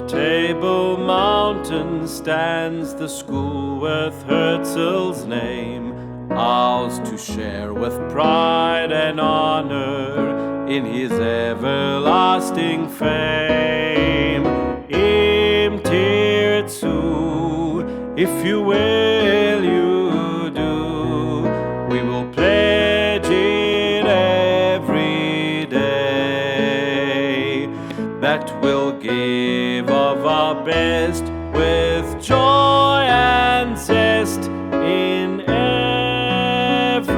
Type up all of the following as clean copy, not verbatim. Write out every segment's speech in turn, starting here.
of Table Mountain stands the school with Herzl's name, ours to share with pride and honor in his everlasting fame. Im Tirzu, if you will, you do. We will pledge it every day, that we'll give of our best with joy and zest in every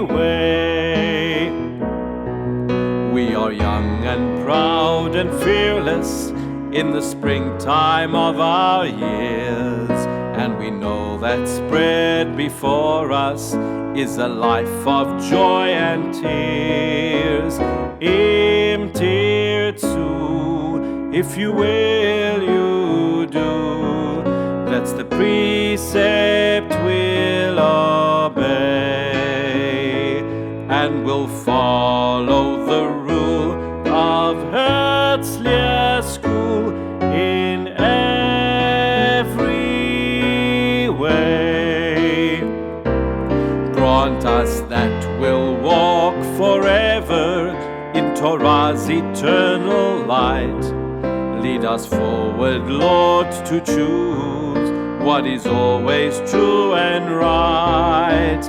way. We are young and proud and fearless in the springtime of our years, and we know that spread before us is a life of joy and tears. Im Tirzu, if you will, you do. That's the precept we'll obey, and we'll follow the rule of Herzliya School in every way. Grant us that we'll walk forever in Torah's eternal light. Lead us forward, Lord, to choose what is always true and right.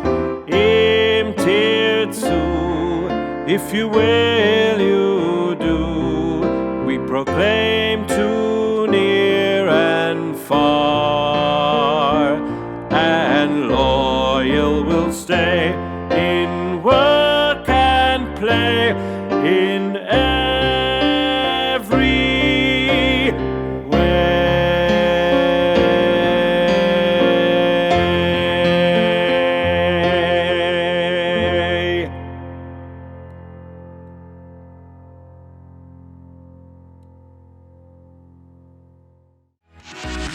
Im Tirzu, if you will, you do. We proclaim to near and far, and loyal will stay in work and play in every way.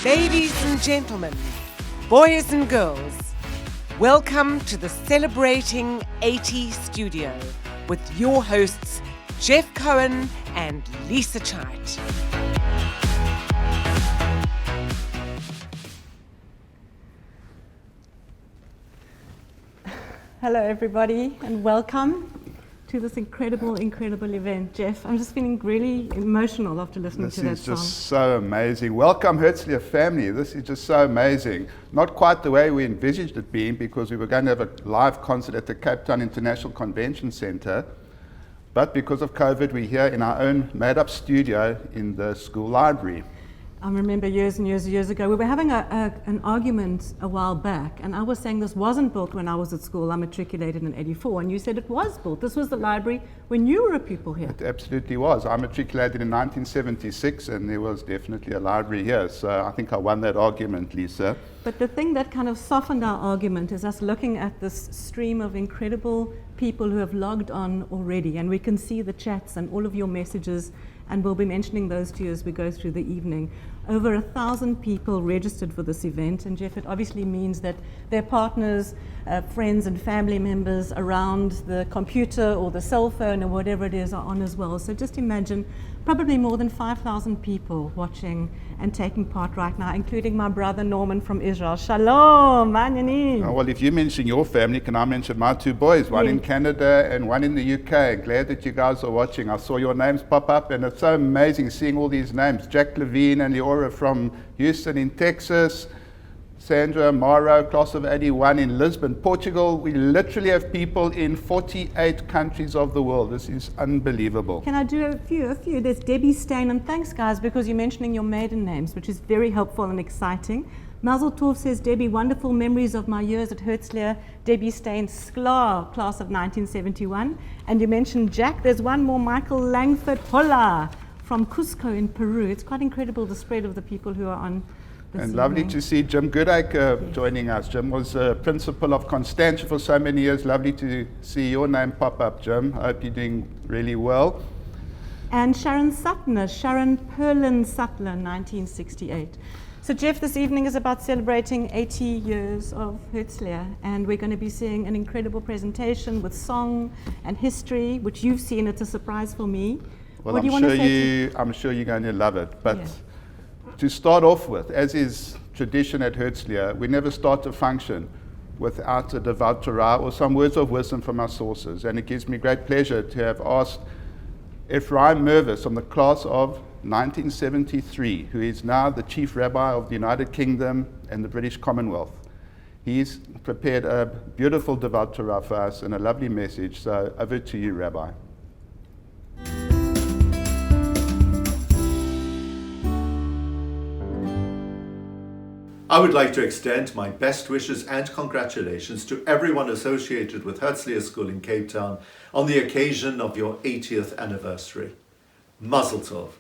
Ladies and gentlemen, boys and girls, welcome to the Celebrating 80 studio with your hosts Jeff Cohen and Lisa Chait. Hello everybody and welcome to this incredible event. Jeff, I'm just feeling really emotional after listening to that song. This is just so amazing. Welcome Herzliya family. This is just so amazing. Not quite the way we envisaged it being, because we were going to have a live concert at the Cape Town International Convention Centre, but because of COVID we're here in our own made-up studio in the school library. I remember years and years ago, we were having an argument a while back, and I was saying this wasn't built when I was at school. I matriculated in '84, and you said it was built. This was the library when you were a pupil here. It absolutely was. I matriculated in 1976, and there was definitely a library here. So I think I won that argument, Lisa. But the thing that kind of softened our argument is us looking at this stream of incredible people who have logged on already, and we can see the chats and all of your messages, and we'll be mentioning those to you as we go through the evening. Over 1,000 people registered for this event, and Jeff, it obviously means that their partners, friends and family members around the computer or the cell phone or whatever it is are on as well. So just imagine probably more than 5,000 people watching and taking part right now, including my brother Norman from Israel. Shalom, Manyani. Oh, well, if you mention your family, can I mention my two boys, one in Canada and one in the UK. Glad that you guys are watching. I saw your names pop up, and it's so amazing seeing all these names. Jack Levine and Leora from Houston in Texas, Sandra Morrow, class of 81 in Lisbon, Portugal. We literally have people in 48 countries of the world. This is unbelievable. Can I do a few? There's Debbie Stain, and thanks guys, because you're mentioning your maiden names, which is very helpful and exciting. Mazel Tov says, Debbie, wonderful memories of my years at Herzliya. Debbie Stain, Sklar, class of 1971. And you mentioned Jack. There's one more, Michael Langford, hola, from Cusco in Peru. It's quite incredible, the spread of the people who are on this And evening. lovely to see Jim Goodacre joining us. Jim was principal of Constantia for so many years. Lovely to see your name pop up, Jim. I hope you're doing really well. And Sharon Sutner, Sharon Perlin Sutler, 1968. So Jeff, this evening is about celebrating 80 years of Herzliya, and we're going to be seeing an incredible presentation with song and history, which you've seen. It's a surprise for me. Well, What do you want to say I'm sure you're going to love it. But Yeah. to start off with, as is tradition at Herzliya, we never start a function without a devout Torah or some words of wisdom from our sources. And it gives me great pleasure to have asked Ephraim Mervis from the class of 1973, who is now the Chief Rabbi of the United Kingdom and the British Commonwealth. He's prepared a beautiful devout Torah for us and a lovely message. So over to you, Rabbi. I would like to extend my best wishes and congratulations to everyone associated with Herzliya School in Cape Town on the occasion of your 80th anniversary. Mazel Tov.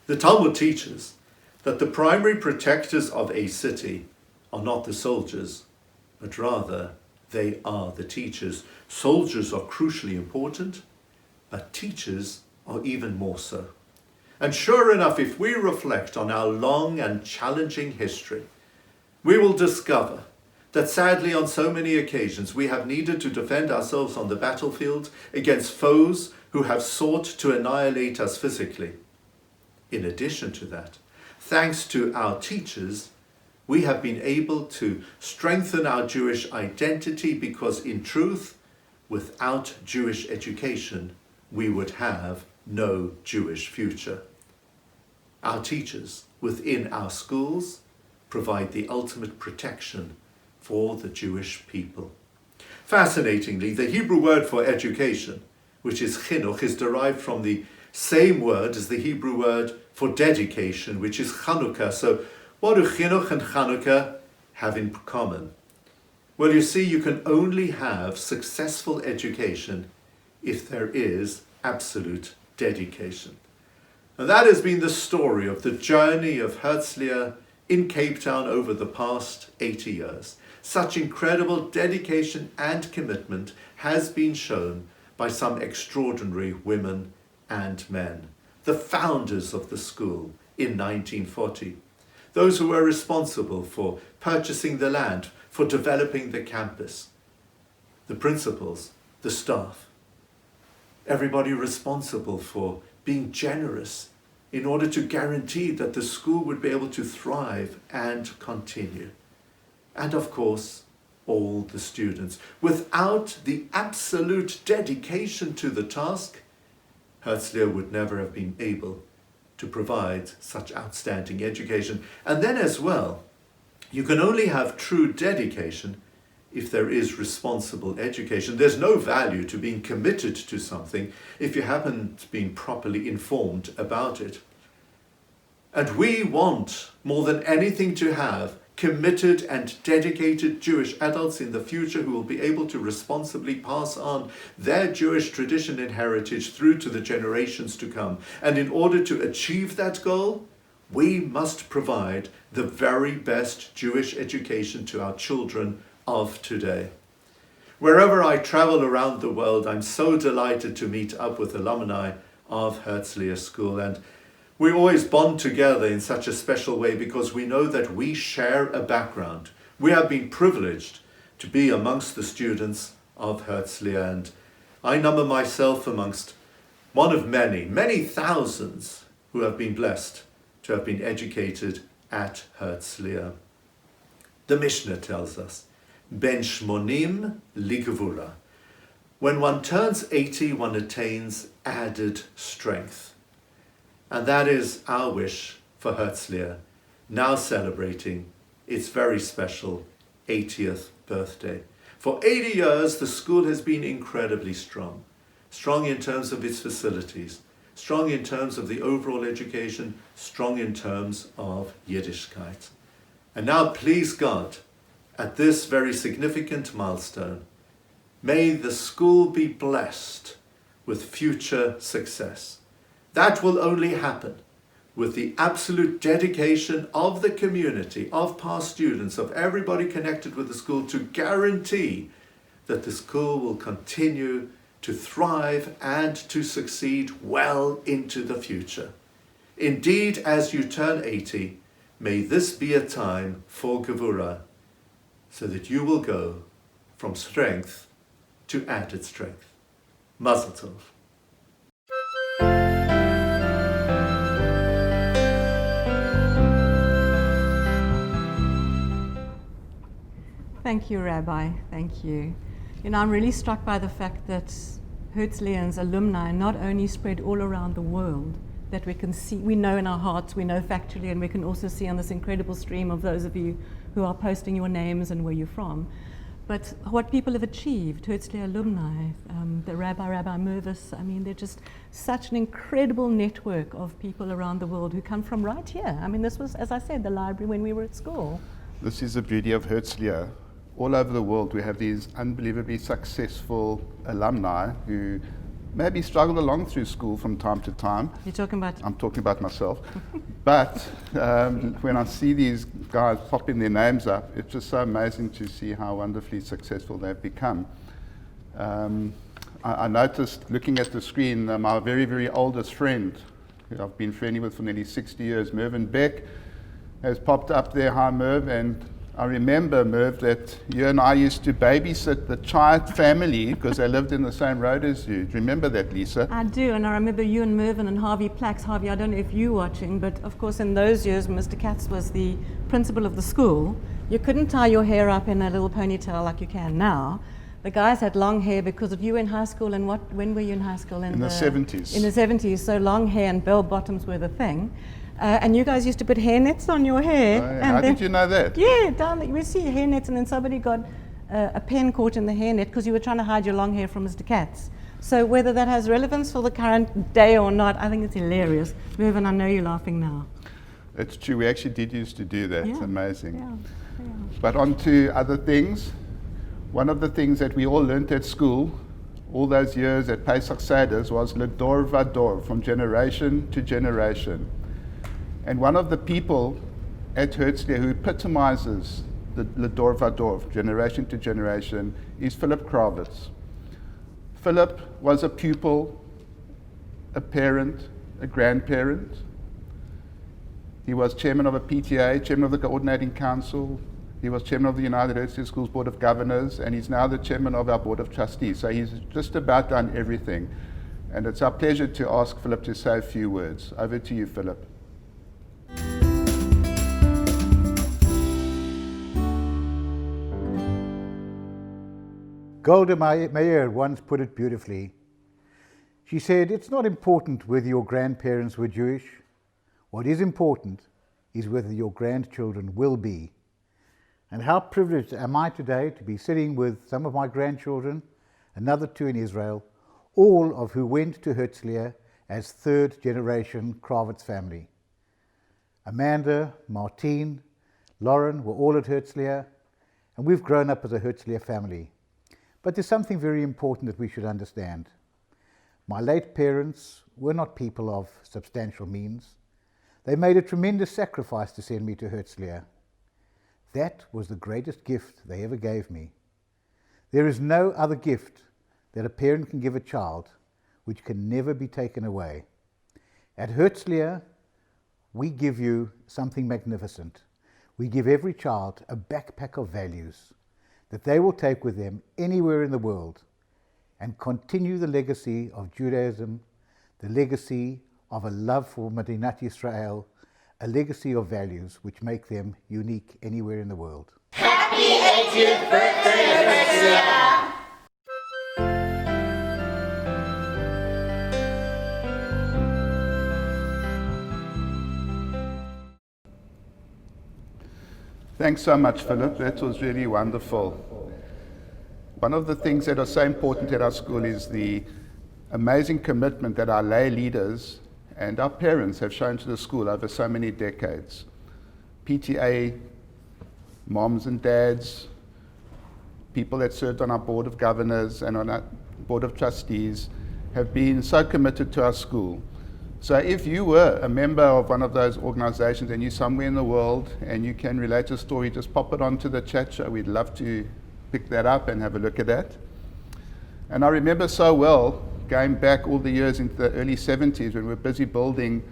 The Talmud teaches that the primary protectors of a city are not the soldiers, but rather they are the teachers. Soldiers are crucially important, but teachers are even more so. And sure enough, if we reflect on our long and challenging history, we will discover that sadly on so many occasions we have needed to defend ourselves on the battlefield against foes who have sought to annihilate us physically. In addition to that, thanks to our teachers, we have been able to strengthen our Jewish identity because in truth, without Jewish education, we would have no Jewish future. Our teachers within our schools provide the ultimate protection for the Jewish people. Fascinatingly, the Hebrew word for education, which is chinuch, is derived from the same word as the Hebrew word for dedication, which is Chanukah. So what do chinuch and Chanukah have in common? Well, you see, you can only have successful education if there is absolute dedication. And that has been the story of the journey of Herzliya in Cape Town over the past 80 years. Such incredible dedication and commitment has been shown by some extraordinary women and men. The founders of the school in 1940, those who were responsible for purchasing the land, for developing the campus, the principals, the staff, everybody responsible for being generous in order to guarantee that the school would be able to thrive and continue. And of course, all the students. Without the absolute dedication to the task, Herzliya would never have been able to provide such outstanding education. And then as well, you can only have true dedication if there is responsible education. There's no value to being committed to something if you haven't been properly informed about it. And we want, more than anything, to have committed and dedicated Jewish adults in the future who will be able to responsibly pass on their Jewish tradition and heritage through to the generations to come. And in order to achieve that goal, we must provide the very best Jewish education to our children of today. Wherever I travel around the world, I'm so delighted to meet up with alumni of Herzliya School, and we always bond together in such a special way because we know that we share a background. We have been privileged to be amongst the students of Herzliya, and I number myself amongst one of many, many thousands who have been blessed to have been educated at Herzliya. The Mishnah tells us, Ben Shmonim Ligvura. When one turns 80, one attains added strength. And that is our wish for Herzliya, now celebrating its very special 80th birthday. For 80 years, the school has been incredibly strong. Strong in terms of its facilities, strong in terms of the overall education, strong in terms of Yiddishkeit. And now, please God, at this very significant milestone, may the school be blessed with future success. That will only happen with the absolute dedication of the community, of past students, of everybody connected with the school to guarantee that the school will continue to thrive and to succeed well into the future. Indeed, as you turn 80, may this be a time for Gevurah, so that you will go from strength to added strength. Mazel Tov. Thank you, Rabbi. Thank you. You know, I'm really struck by the fact that Herzlier's alumni not only spread all around the world, that we can see, we know in our hearts, we know factually, and we can also see on this incredible stream of those of you who are posting your names and where you're from. But what people have achieved, Herzliya alumni, the Rabbi Mervis, I mean, they're just such an incredible network of people around the world who come from right here. I mean, this was, as I said, the library when we were at school. This is the beauty of Herzliya. All over the world, we have these unbelievably successful alumni who maybe struggle along through school from time to time. You're talking about? I'm talking about myself. But when I see these guys popping their names up, it's just so amazing to see how wonderfully successful they've become. I noticed, looking at the screen, my very, very oldest friend, who I've been friendly with for nearly 60 years, Mervyn Beck, has popped up there. Hi, Merv. And I remember, Merv, that you and I used to babysit the Child family because they lived in the same road as you. Do you remember that, Lisa? I do, and I remember you and Mervyn and Harvey Plax. Harvey, I don't know if you're watching, but of course in those years when Mr. Katz was the principal of the school, you couldn't tie your hair up in a little ponytail like you can now. The guys had long hair because of you in high school, and when were you in high school? In the 70s. In the 70s, so long hair and bell bottoms were the thing. And you guys used to put hair nets on your hair. Oh, yeah. And How then, did you know that? Yeah, down there, we see hair nets, and then somebody got a pen caught in the hair net because you were trying to hide your long hair from Mr. Katz. So whether that has relevance for the current day or not, I think it's hilarious. Mervyn, I know you're laughing now. It's true, we actually did used to do that. Yeah. It's amazing. Yeah. But on to other things. One of the things that we all learned at school, all those years at Pesach Seders, was Ledor Vador, from generation to generation. And one of the people at Herzliya who epitomizes the Ledor Vador, generation to generation, is Philip Kravitz. Philip was a pupil, a parent, a grandparent. He was chairman of a PTA, chairman of the coordinating council. He was chairman of the United Herzliya Schools Board of Governors, and he's now the chairman of our Board of Trustees. So he's just about done everything. And it's our pleasure to ask Philip to say a few words. Over to you, Philip. Golda Meir once put it beautifully. She said, "It's not important whether your grandparents were Jewish. What is important is whether your grandchildren will be." And how privileged am I today to be sitting with some of my grandchildren, another two in Israel, all of who went to Herzliya as third generation Kravitz family. Amanda, Martine, Lauren were all at Herzliya, and we've grown up as a Herzliya family. But there's something very important that we should understand. My late parents were not people of substantial means. They made a tremendous sacrifice to send me to Herzliya. That was the greatest gift they ever gave me. There is no other gift that a parent can give a child which can never be taken away. At Herzliya, we give you something magnificent. We give every child a backpack of values that they will take with them anywhere in the world and continue the legacy of Judaism, the legacy of a love for Medinat Yisrael, a legacy of values which make them unique anywhere in the world. Happy 80th birthday, Herzliya! Thanks so much, Philip. That was really wonderful. One of the things that are so important at our school is the amazing commitment that our lay leaders and our parents have shown to the school over so many decades. PTA, moms and dads, people that served on our Board of Governors and on our Board of Trustees have been so committed to our school. So if you were a member of one of those organizations and you're somewhere in the world and you can relate a story, just pop it onto the chat show. We'd love to pick that up and have a look at that. And I remember so well, going back all the years into the early 70s when we were busy building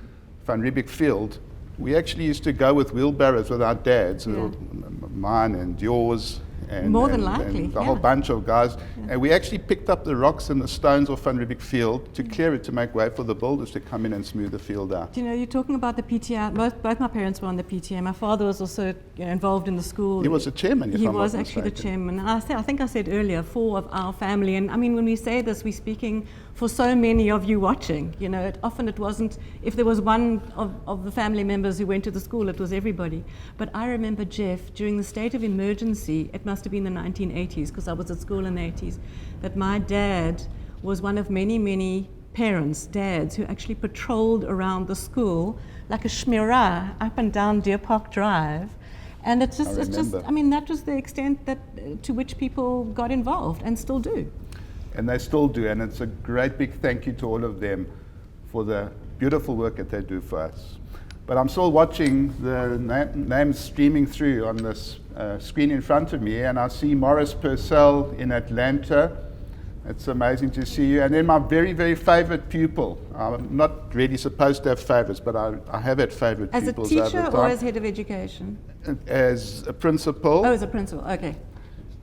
Van Riebeeck Field, we actually used to go with wheelbarrows with our dads, mine and yours, and More than and likely, the whole yeah. bunch of guys. And we actually picked up the rocks and the stones off Van Riebeeck Field to clear it to make way for the builders to come in and smooth the field out. You know, you're talking about the PTA. Both my parents were on the PTA. My father was also involved in the school. He was the chairman, if He I'm not was actually the mistaken. chairman. And I think I said earlier, 4 of our family. And I mean, when we say this, we're speaking for so many of you watching. You know, often it wasn't, if there was one of the family members who went to the school, it was everybody. But I remember, Jeff, during the state of emergency, it must have been the 1980s, because I was at school in the 80s, that my dad was one of many, many dads, who actually patrolled around the school like a shmirah up and down Deer Park Drive. And it's just, I mean, that was the extent that to which people got involved and still do. And they still do, and it's a great big thank you to all of them for the beautiful work that they do for us. But I'm still watching the names streaming through on this screen in front of me, and I see Morris Purcell in Atlanta. It's amazing to see you. And then my very, very favorite pupil. I'm not really supposed to have favorites, but I have had favorite As a pupils over teacher time. or as head of education? As a principal. Oh, as a principal, okay.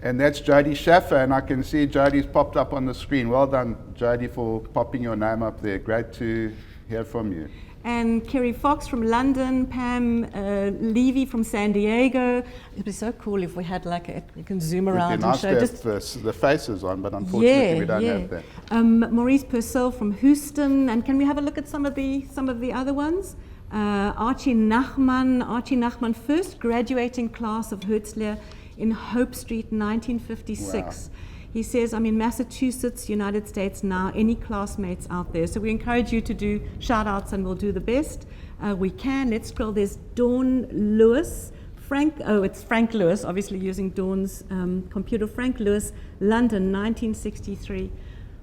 And that's Jody Schaffer, and I can see Jody's popped up on the screen. Well done, Jody, for popping your name up there. Great to hear from you. And Kerry Fox from London, Pam Levy from San Diego. It'd be so cool if we had we can zoom around It'd be nice and show. to have the faces on, but unfortunately we don't have that. Maurice Purcell from Houston, and can we have a look at some of the other ones? Archie Nachman, first graduating class of Herzliya in Hope Street, 1956. Wow. He says, I'm in Massachusetts, United States now. Any classmates out there? So we encourage you to do shout outs, and we'll do the best we can. Let's scroll. There's Dawn Lewis. It's Frank Lewis, obviously using Dawn's computer. Frank Lewis, London, 1963.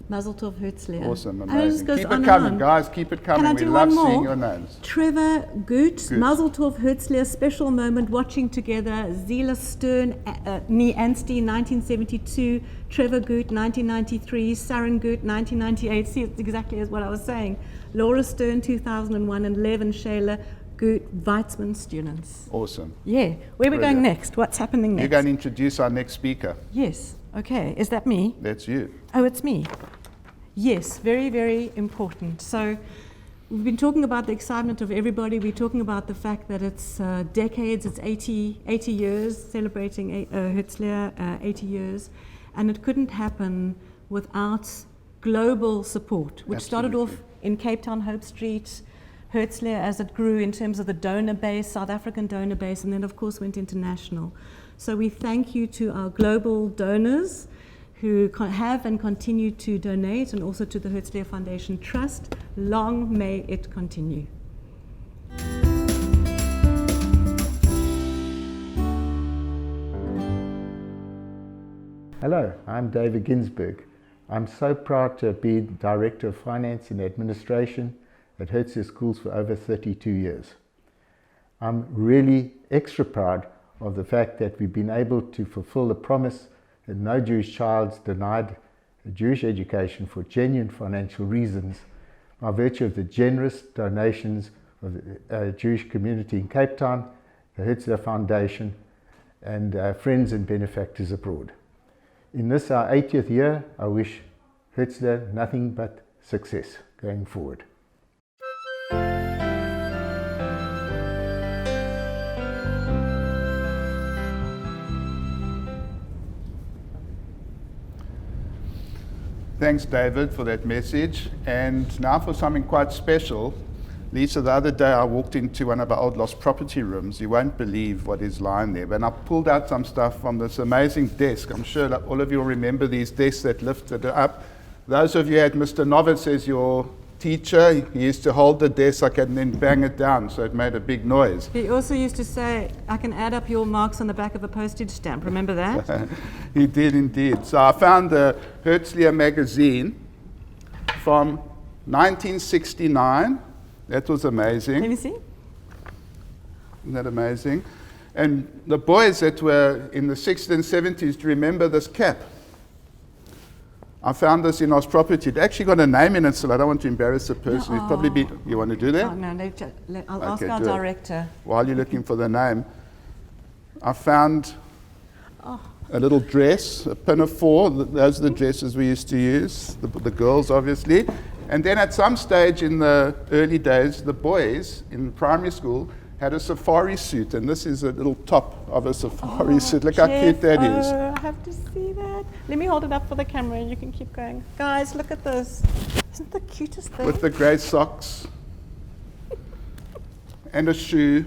Mazel Tov Herzliya. Awesome, And it just amazing. goes Keep on it and coming, on. guys. Keep it coming. Can I We do love one more? seeing your names. Trevor Goot, Mazel Tov Herzliya, special moment watching together. Zila Stern, Nee Anstey, 1972. Trevor Goot, 1993. Saren Goot, 1998. See, it's exactly as what I was saying. Laura Stern, 2001. And Lev and Shayla Goot, Weizmann students. Awesome. Yeah. Where are we going Brilliant. next? What's happening next? You're going to introduce our next speaker. Yes. Okay. Is that me? That's you. Oh, it's me. Yes, very, very important. So we've been talking about the excitement of everybody. We're talking about the fact that it's decades, it's 80 years, celebrating Herzliya, 80 years. And it couldn't happen without global support, which started off in Cape Town, Hope Street, Herzliya as it grew in terms of the donor base, South African donor base, and then of course went international. So we thank you to our global donors who have and continue to donate, and also to the Herzliya Foundation Trust. Long may it continue. Hello, I'm David Ginsberg. I'm so proud to have been Director of Finance and Administration at Herzliya Schools for over 32 years. I'm really extra proud of the fact that we've been able to fulfill the promise that no Jewish child is denied a Jewish education for genuine financial reasons by virtue of the generous donations of the Jewish community in Cape Town, the Herzliya Foundation, and friends and benefactors abroad. In this, our 80th year, I wish Herzliya nothing but success going forward. Thanks, David, for that message. And now for something quite special. Lisa, the other day I walked into one of our old lost property rooms. You won't believe what is lying there. And I pulled out some stuff from this amazing desk. I'm sure that all of you will remember these desks that lifted up. Those of you who had Mr. Novitz as your teacher, he used to hold the desk and then bang it down, so it made a big noise. He also used to say, I can add up your marks on the back of a postage stamp. Remember that? He did indeed. So I found the Herzliya magazine from 1969. That was amazing. Let me see. Isn't that amazing? And the boys that were in the 60s and 70s, do you remember this cap? I found this in Oz Property. It actually got a name in it, so I don't want to embarrass the person. It's probably be, you want to do that? Oh, no, I'll ask Okay, our do it. director. While you're looking for the name, I found a little dress, a pinafore. Those are the dresses we used to use, the girls obviously. And then at some stage in the early days, the boys in primary school had a safari suit, and this is a little top of a safari suit. Look how cute that is. Oh, I have to see that. Let me hold it up for the camera and you can keep going. Guys, look at this. Isn't it the cutest thing? With the grey socks and a shoe.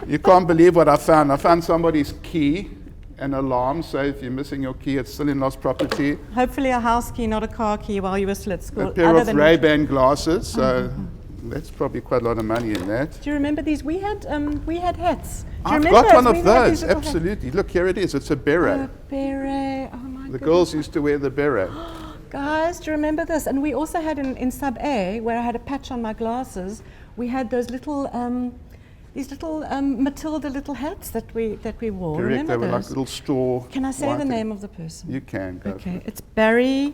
You can't believe what I found. I found somebody's key, an alarm, so if you're missing your key, it's still in lost property. Hopefully a house key, not a car key while you were still at school. A pair of Ray-Ban glasses, so that's probably quite a lot of money in that. Do you remember these? We had hats. Do you I've remember got those? one We of had those, these little absolutely. Look, here it is. It's a beret. A beret. Oh my The goodness. girls used to wear the beret. Guys, do you remember this? And we also had in sub A, where I had a patch on my glasses, we had those little, Matilda little hats that we wore. Correct, Remember they were those? like little straw. Can I say the white- name of the person? You can, go for Okay, it. it's Barry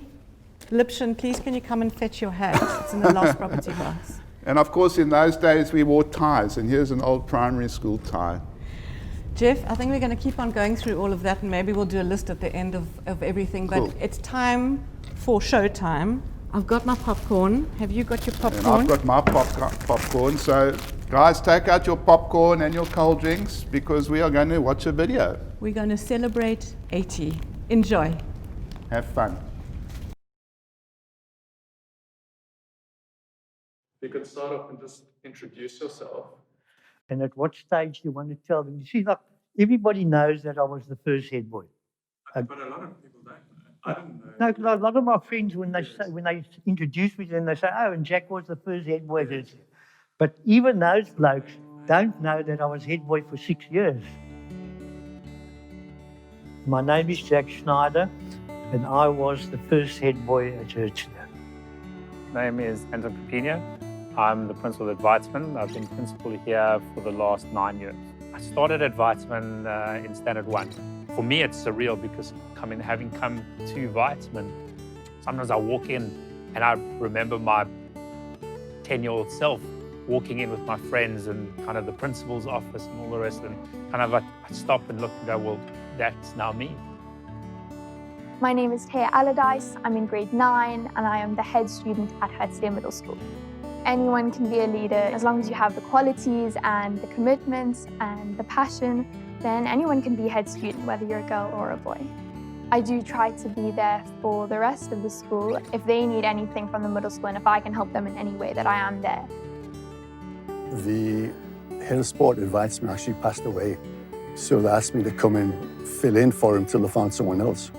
Lipshin. Please can you come and fetch your hat? It's in the lost property house. And of course, in those days, we wore ties, and here's an old primary school tie. Jeff, I think we're going to keep on going through all of that, and maybe we'll do a list at the end of everything. Cool. But it's time for show time. I've got my popcorn. Have you got your And popcorn? I've got my popcorn. So, guys, take out your popcorn and your cold drinks because we are going to watch a video. We're going to celebrate 80. Enjoy. Have fun. You could start off and just introduce yourself. And at what stage you want to tell them. You see, like, everybody knows that I was the first head boy. But a lot of people don't know. I didn't know. No, 'cause a lot of my friends, when they introduce me to them, they say, oh, and Jack was the first head boy. But even those blokes don't know that I was head boy for 6 years. My name is Jack Schneider, and I was the first head boy at Hertzler. My name is Anton Pepino. I'm the principal at Weitzman. I've been principal here for the last 9 years. I started at Weitzman in Standard 1. For me, it's surreal because having come to Weitzman, sometimes I walk in and I remember my 10-year-old self walking in with my friends and kind of the principal's office and all the rest, and kind of I stop and look and go, well, that's now me. My name is Taya Allardyce. I'm in grade 9 and I am the head student at Hertzler Middle School. Anyone can be a leader as long as you have the qualities and the commitments and the passion, then anyone can be a head student, whether you're a girl or a boy. I do try to be there for the rest of the school if they need anything from the middle school and if I can help them in any way, that I am there. The head of sport at Weitzman actually passed away, so they asked me to come and fill in for him till they found someone else.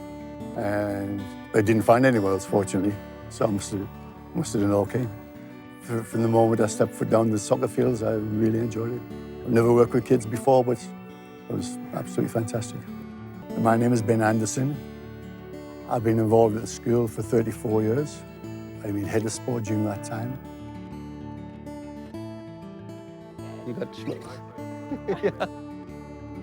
And they didn't find anyone else, fortunately, so I must have done okay. From the moment I stepped foot down the soccer fields, I really enjoyed it. I've never worked with kids before, but it was absolutely fantastic. My name is Ben Anderson. I've been involved at the school for 34 years. I've been head of sport during that time. You got yeah.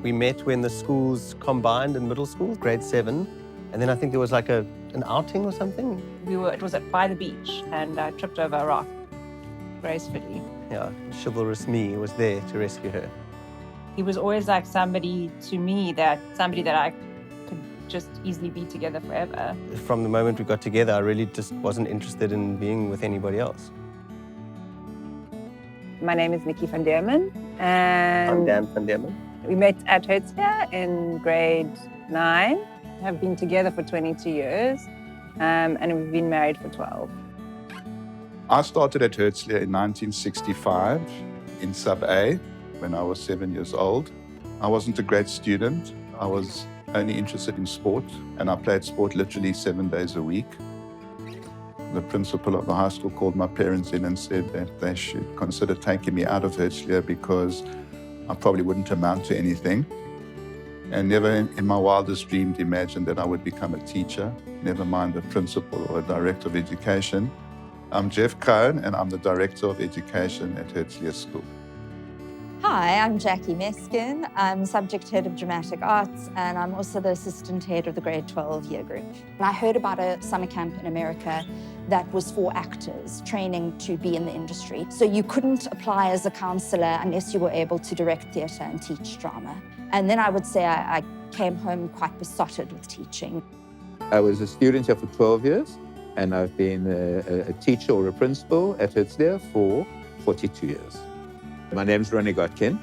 We met when the schools combined in middle school, grade 7, and then I think there was like an outing or something. It was by the beach, and I tripped over a rock gracefully. Yeah, chivalrous me was there to rescue her. He was always like somebody to me that I could just easily be together forever. From the moment we got together, I really just wasn't interested in being with anybody else. My name is Nikki van Deerman, and I'm Dan van Deerman. We met at Hertzler in grade 9. Have been together for 22 years, and we've been married for 12. I started at Hertzler in 1965 in Sub A when I was 7 years old. I wasn't a great student. I was only interested in sport, and I played sport literally 7 days a week. The principal of the high school called my parents in and said that they should consider taking me out of Hertzler because I probably wouldn't amount to anything. And never in my wildest dreams imagined that I would become a teacher, never mind a principal or a director of education. I'm Jeff Cohen, and I'm the Director of Education at Hertzler School. Hi, I'm Jackie Meskin. I'm subject head of dramatic arts, and I'm also the assistant head of the grade 12 year group. And I heard about a summer camp in America that was for actors training to be in the industry. So you couldn't apply as a counselor unless you were able to direct theatre and teach drama. And then I would say I came home quite besotted with teaching. I was a student here for 12 years, and I've been a teacher or a principal at Herzliya for 42 years. My name's Ronnie Gotkin,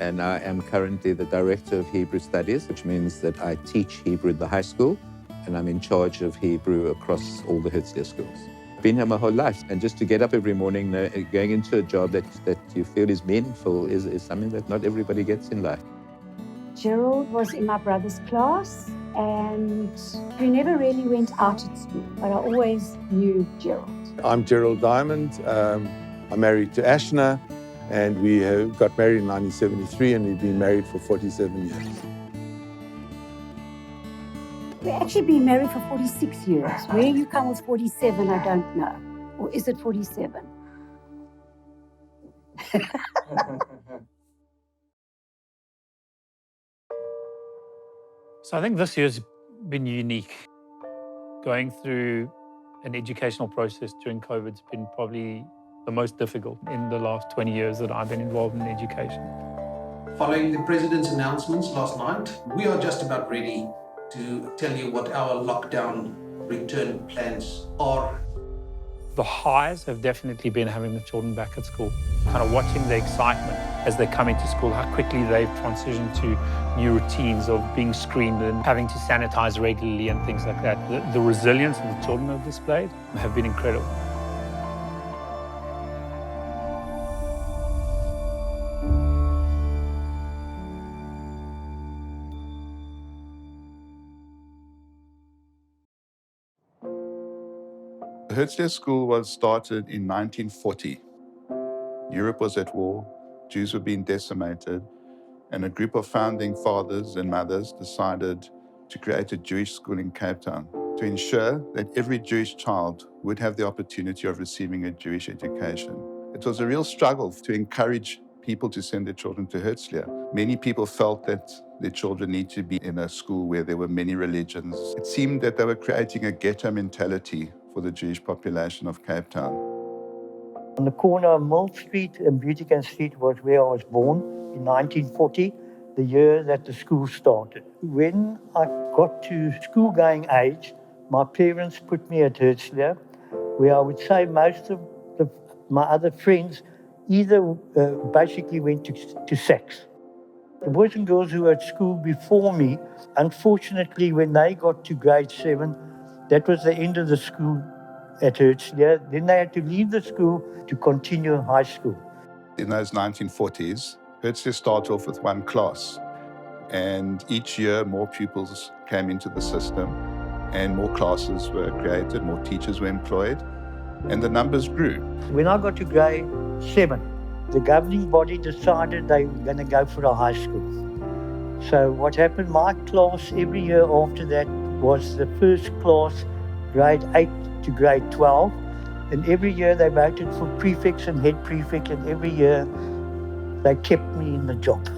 and I am currently the Director of Hebrew Studies, which means that I teach Hebrew at the high school, and I'm in charge of Hebrew across all the Herzliya schools. I've been here my whole life, and just to get up every morning, going into a job that you feel is meaningful is something that not everybody gets in life. Gerald was in my brother's class, and we never really went out at school, but I always knew Gerald. I'm Gerald Diamond. I'm married to Ashna, and we got married in 1973, and we've been married for 47 years. We've actually been married for 46 years. Where you come with 47, I don't know. Or is it 47? So I think this year's been unique. Going through an educational process during COVID's been probably the most difficult in the last 20 years that I've been involved in education. Following the President's announcements last night, we are just about ready to tell you what our lockdown return plans are. The highs have definitely been having the children back at school, kind of watching the excitement as they come into school, how quickly they've transitioned to new routines of being screened and having to sanitize regularly and things like that. The resilience that the children have displayed have been incredible. The Herzliya School was started in 1940. Europe was at war, Jews were being decimated, and a group of founding fathers and mothers decided to create a Jewish school in Cape Town to ensure that every Jewish child would have the opportunity of receiving a Jewish education. It was a real struggle to encourage people to send their children to Herzliya. Many people felt that their children need to be in a school where there were many religions. It seemed that they were creating a ghetto mentality for the Jewish population of Cape Town. On the corner of Mill Street and Beautycan Street was where I was born in 1940, the year that the school started. When I got to school-going age, my parents put me at Herzliya, where I would say most of my other friends either basically went to SACS. The boys and girls who were at school before me, unfortunately, when they got to grade 7, that was the end of the school at Herzliya. Then they had to leave the school to continue high school. In those 1940s, Herzliya started off with one class, and each year more pupils came into the system and more classes were created, more teachers were employed, and the numbers grew. When I got to grade 7, the governing body decided they were going to go for a high school. So what happened, my class every year after that was the first class, grade 8 to grade 12. And every year they voted for prefects and head prefect, and every year they kept me in the job.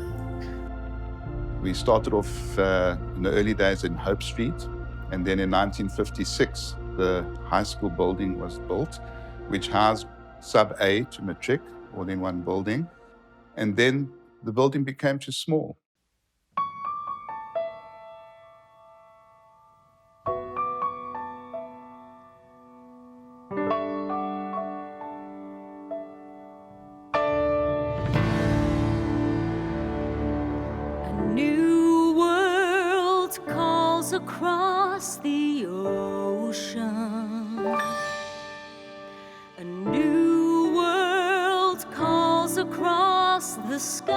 We started off in the early days in Hope Street, and then in 1956, the high school building was built, which housed sub-A to matric, all in one building. And then the building became too small. Across the ocean, a new world calls across the sky,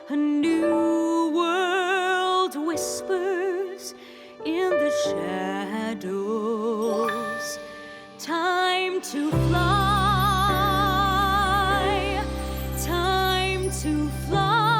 a new world whispers in the shadows, time to fly, time to fly.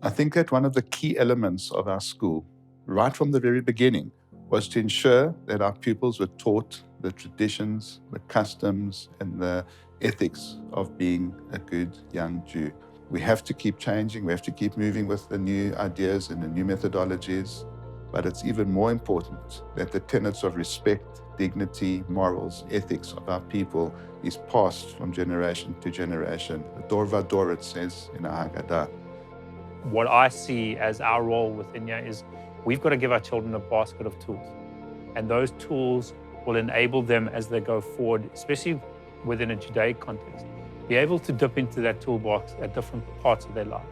I think that one of the key elements of our school, right from the very beginning, was to ensure that our pupils were taught the traditions, the customs, and the ethics of being a good young Jew. We have to keep changing, we have to keep moving with the new ideas and the new methodologies, but it's even more important that the tenets of respect, dignity, morals, ethics of our people is passed from generation to generation. The Dor Vador, it says in our Haggadah. What I see as our role within here is we've got to give our children a basket of tools. And those tools will enable them as they go forward, especially within a Judaic context, be able to dip into that toolbox at different parts of their life.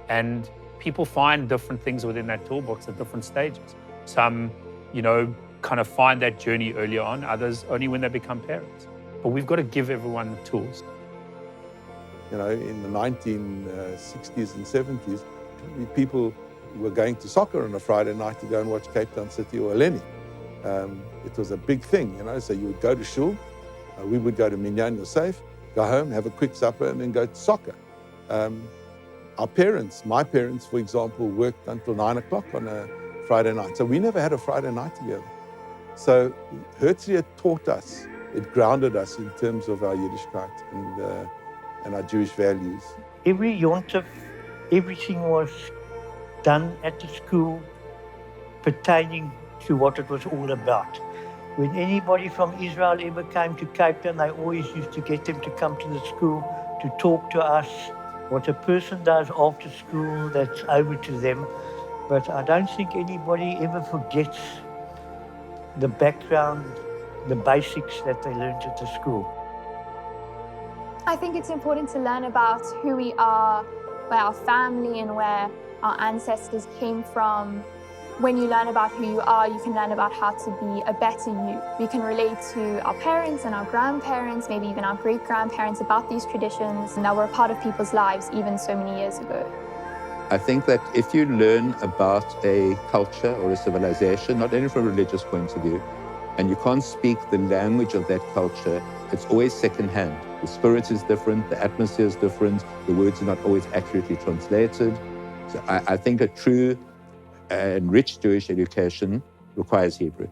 And people find different things within that toolbox at different stages. Some, kind of find that journey earlier on, others only when they become parents. But we've got to give everyone the tools. In the 1960s and 70s, people were going to soccer on a Friday night to go and watch Cape Town City or Eleni. It was a big thing, so you would go to shul, we would go to Minyan Yosef, go home, have a quick supper, and then go to soccer. Our parents, my parents, for example, worked until 9 o'clock on a Friday night. So we never had a Friday night together. So Herzliya taught us, it grounded us in terms of our Yiddishkeit and our Jewish values. Every Yontif, everything was done at the school pertaining to what it was all about. When anybody from Israel ever came to Cape Town, they always used to get them to come to the school to talk to us. What a person does after school, that's over to them. But I don't think anybody ever forgets the background, the basics that they learned at the school. I think it's important to learn about who we are, where our family and where our ancestors came from. When you learn about who you are, you can learn about how to be a better you. We can relate to our parents and our grandparents, maybe even our great-grandparents about these traditions and that were a part of people's lives even so many years ago. I think that if you learn about a culture or a civilization, not only from a religious point of view, and you can't speak the language of that culture, it's always secondhand. The spirit is different, the atmosphere is different, the words are not always accurately translated. So I think a true and rich Jewish education requires Hebrew.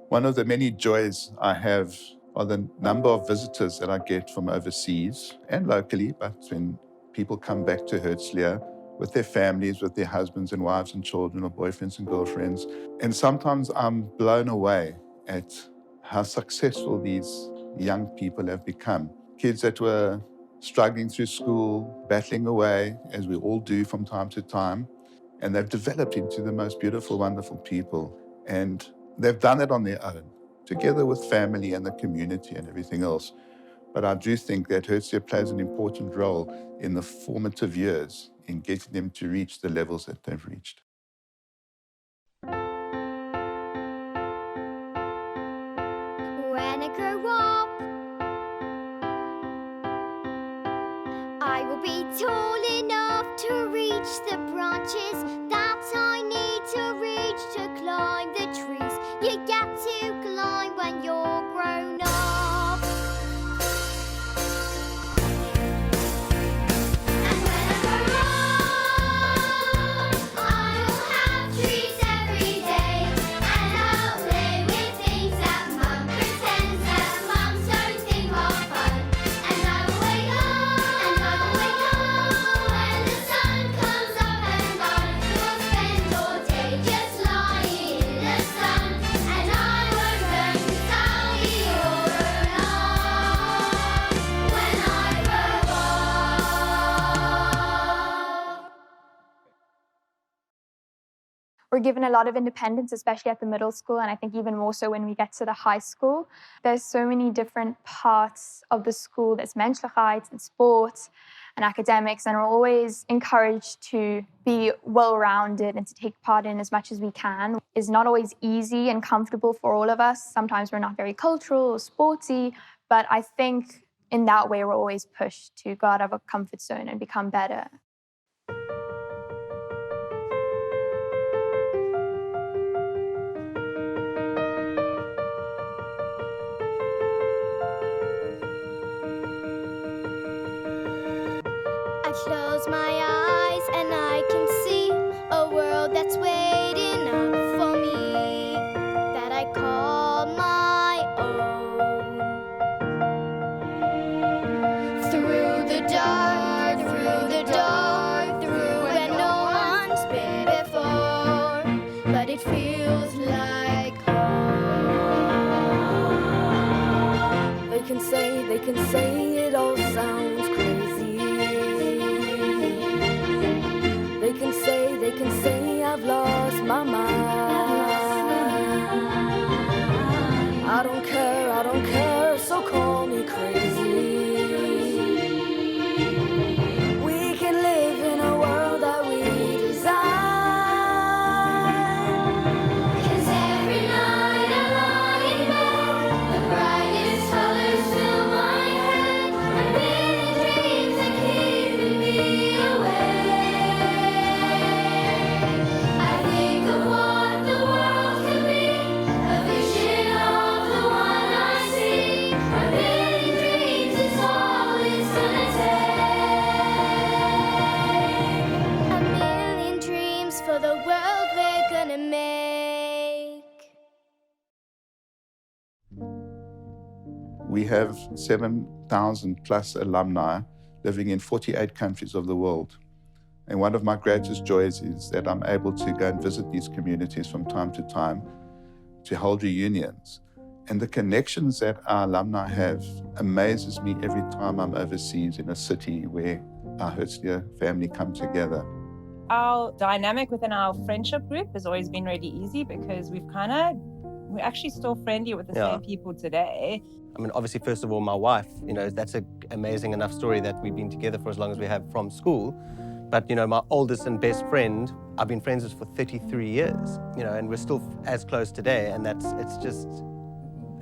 One of the many joys I have are the number of visitors that I get from overseas and locally, but when people come back to Herzliya with their families, with their husbands and wives and children or boyfriends and girlfriends. And sometimes I'm blown away at how successful these young people have become. Kids that were struggling through school, battling away, as we all do from time to time, and they've developed into the most beautiful, wonderful people. And they've done it on their own, together with family and the community and everything else. But I do think that Herzliya plays an important role in the formative years in getting them to reach the levels that they've reached. When I grow up, I will be tall enough to reach the branches that I need to reach to climb We're given a lot of independence, especially at the middle school, and I think even more so when we get to the high school. There's so many different parts of the school. There's Menschlichkeit and sports and academics, and we're always encouraged to be well-rounded and to take part in as much as we can. It's not always easy and comfortable for all of us. Sometimes we're not very cultural or sporty, but I think in that way we're always pushed to go out of our comfort zone and become better. Close my eyes and I can see a world that's waiting up for me, that I call my own. Through the dark, through where no one's been before, but it feels like home. They can say it all sounds crazy. They can say I've lost my mind. I don't care, so call me crazy. We can live in a world that we design. 'Cause every night I lie in bed, the brightest colors fill my head. I'm in dreams that keep me away. We have 7,000 plus alumni living in 48 countries of the world. And one of my greatest joys is that I'm able to go and visit these communities from time to time to hold reunions. And the connections that our alumni have amazes me every time I'm overseas in a city where our Herzliya family come together. Our dynamic within our friendship group has always been really easy because we're actually still friendly with the same people today. I mean, obviously, first of all, my wife, that's an amazing enough story that we've been together for as long as we have from school. But, my oldest and best friend, I've been friends with for 33 years, and we're still as close today. And it's just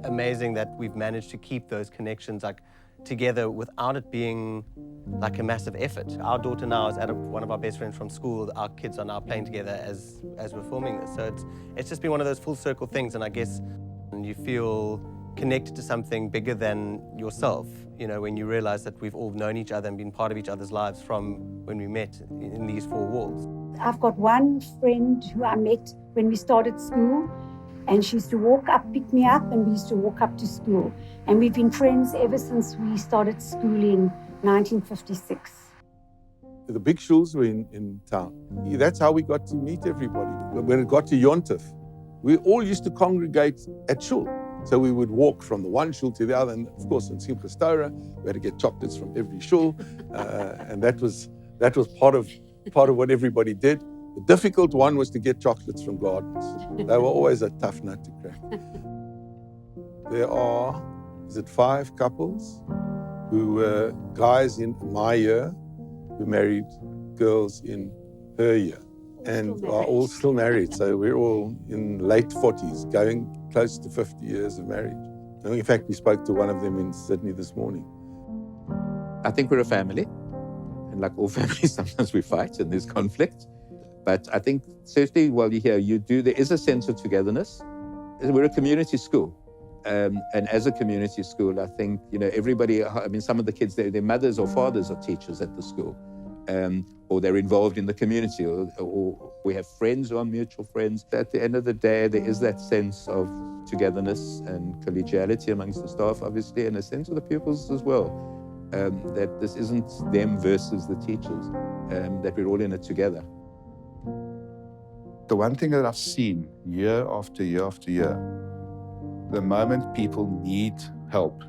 amazing that we've managed to keep those connections together without it being like a massive effort. Our daughter now is at one of our best friends from school. Our kids are now playing together as we're filming this. So it's just been one of those full circle things. And I guess you feel connected to something bigger than yourself, when you realize that we've all known each other and been part of each other's lives from when we met in these four walls. I've got one friend who I met when we started school, and she used to pick me up, and we used to walk up to school. And we've been friends ever since we started school in 1956. The big shuls were in town. That's how we got to meet everybody. When it got to Yontif, we all used to congregate at shul. So we would walk from the one shul to the other, and of course in Simchas Torah, we had to get chocolates from every shul, and that was part of what everybody did. The difficult one was to get chocolates from gardens. They were always a tough nut to crack. There are, 5 couples who were guys in my year who married girls in her year and are all still married. So we're all in late 40s, going close to 50 years of marriage. And in fact, we spoke to one of them in Sydney this morning. I think we're a family. And like all families, sometimes we fight and there's conflict. But I think certainly while you're here, there is a sense of togetherness. We're a community school. And as a community school, I think, everybody, some of the kids, their mothers or fathers are teachers at the school. Or they're involved in the community, or we have friends who are mutual friends. At the end of the day, there is that sense of togetherness and collegiality amongst the staff, obviously, and a sense of the pupils as well. That this isn't them versus the teachers, that we're all in it together. The one thing that I've seen year after year after year, the moment people need help,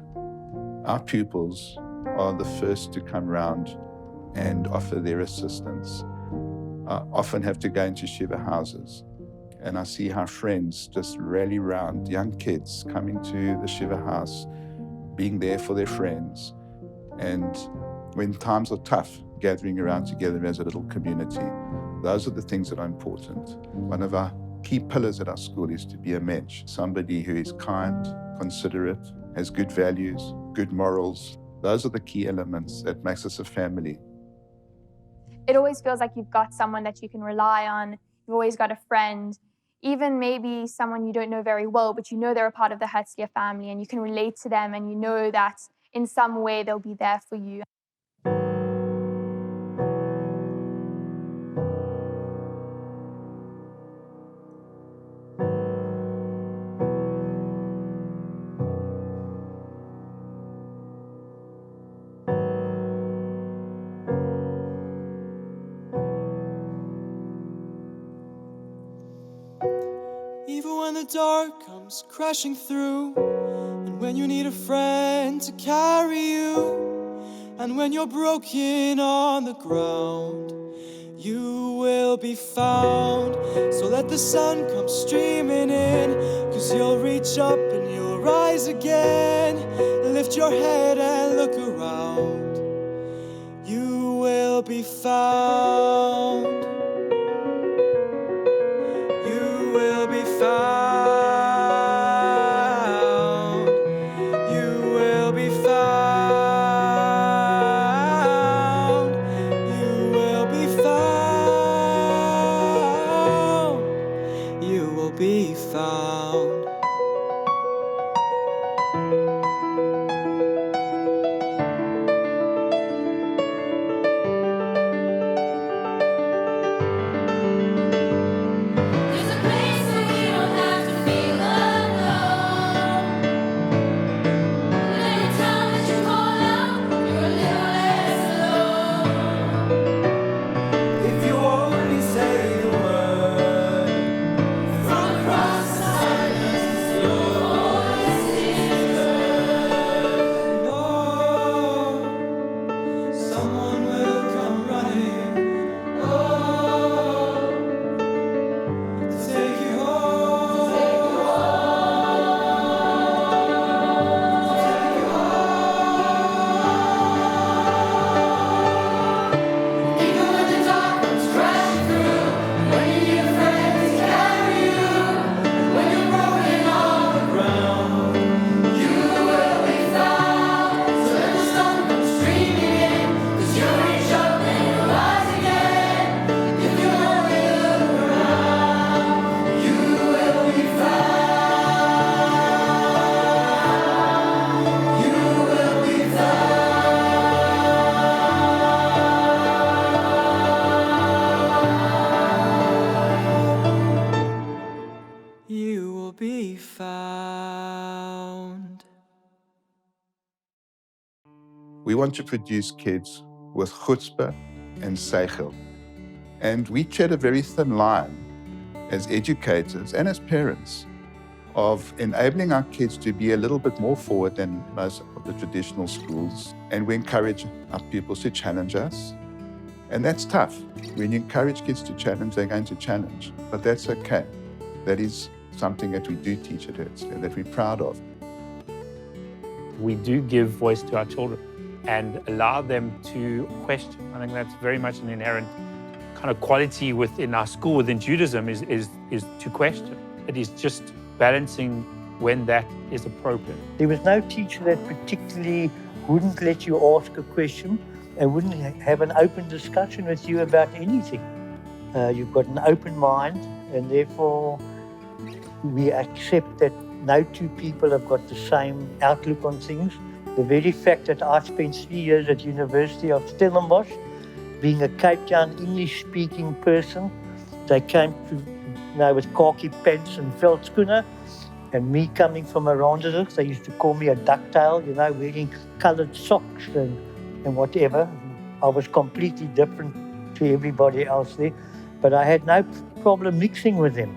our pupils are the first to come round and offer their assistance. I often have to go into shiva houses and I see how friends just rally round, young kids coming to the Shiva house, being there for their friends, and when times are tough, gathering around together as a little community. Those are the things that are important. One of our key pillars at our school is to be a mensch, somebody who is kind, considerate, has good values, good morals. Those are the key elements that makes us a family. It always feels like you've got someone that you can rely on. You've always got a friend, even maybe someone you don't know very well, but you know they're a part of the Herzliya family and you can relate to them and you know that in some way they'll be there for you. Even when the dark comes crashing through, and when you need a friend to carry you, and when you're broken on the ground, you will be found. So let the sun come streaming in, 'cause you'll reach up and you'll rise again. Lift your head and look around. You will be found. You will be found. You will be found. You will be found. You will be found. There's a place where you don't have to feel alone. Every time that you call out, you're a little less alone. If you only say the word, From across the silence, your voice is heard. someone will come running. Oh, to take you home. Even when the dark comes crashing through, when you need a friend to carry you, when you're broken on the ground, you will be found. So let the sun come streaming in, 'cause you'll reach up and you'll rise again. If you only look around, you will be found. You will be You will be found. We want to produce kids with chutzpah and seichel. And we tread a very thin line as educators and as parents of enabling our kids to be a little bit more forward than most of the traditional schools. And we encourage our pupils to challenge us. And that's tough. When you encourage kids to challenge, they're going to challenge. But that's okay. That is something that we do teach at Herzliya, that we're proud of. We do give voice to our children and allow them to question. I think that's very much an inherent kind of quality within our school, within Judaism, is to question. It is just balancing when that is appropriate. There was no teacher that particularly wouldn't let you ask a question and wouldn't have an open discussion with you about anything. You've got an open mind, and therefore we accept that no two people have got the same outlook on things. The very fact that I spent 3 years at University of Stellenbosch, being a Cape Town English-speaking person, they came to with khaki pants and veldskoene, and me coming from Arandeshoek, they used to call me a ducktail, wearing coloured socks and whatever. I was completely different to everybody else there, but I had no problem mixing with them.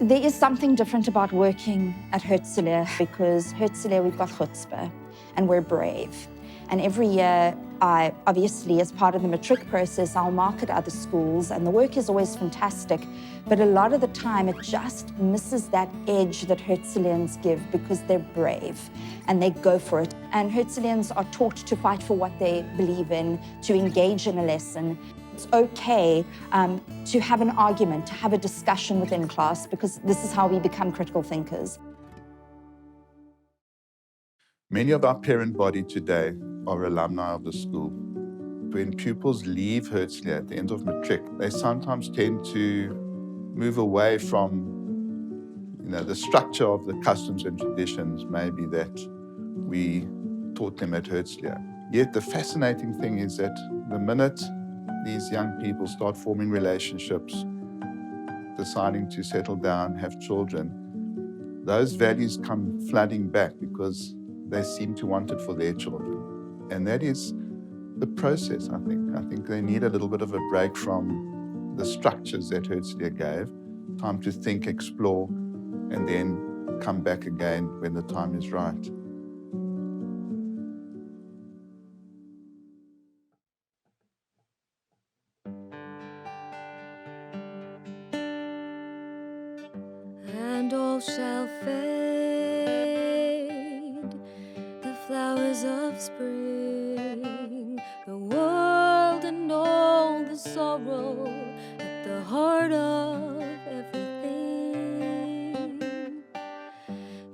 There is something different about working at Herzliya because Herzliya, we've got chutzpah and we're brave. And every year, I obviously, as part of the matric process, I'll market other schools, and the work is always fantastic. But a lot of the time, it just misses that edge that Herzlians give because they're brave and they go for it. And Herzlians are taught to fight for what they believe in, to engage in a lesson. It's okay to have an argument, to have a discussion within class, because this is how we become critical thinkers. Many of our parent body today are alumni of the school. When pupils leave Herzliya at the end of matric, they sometimes tend to move away from the structure of the customs and traditions maybe that we taught them at Herzliya. Yet the fascinating thing is that the minute these young people start forming relationships, deciding to settle down, have children, those values come flooding back because they seem to want it for their children. And that is the process, I think. I think they need a little bit of a break from the structures that Herzliya gave, time to think, explore, and then come back again when the time is right. And all shall fade, the flowers of spring, the world and all the sorrow at the heart of everything.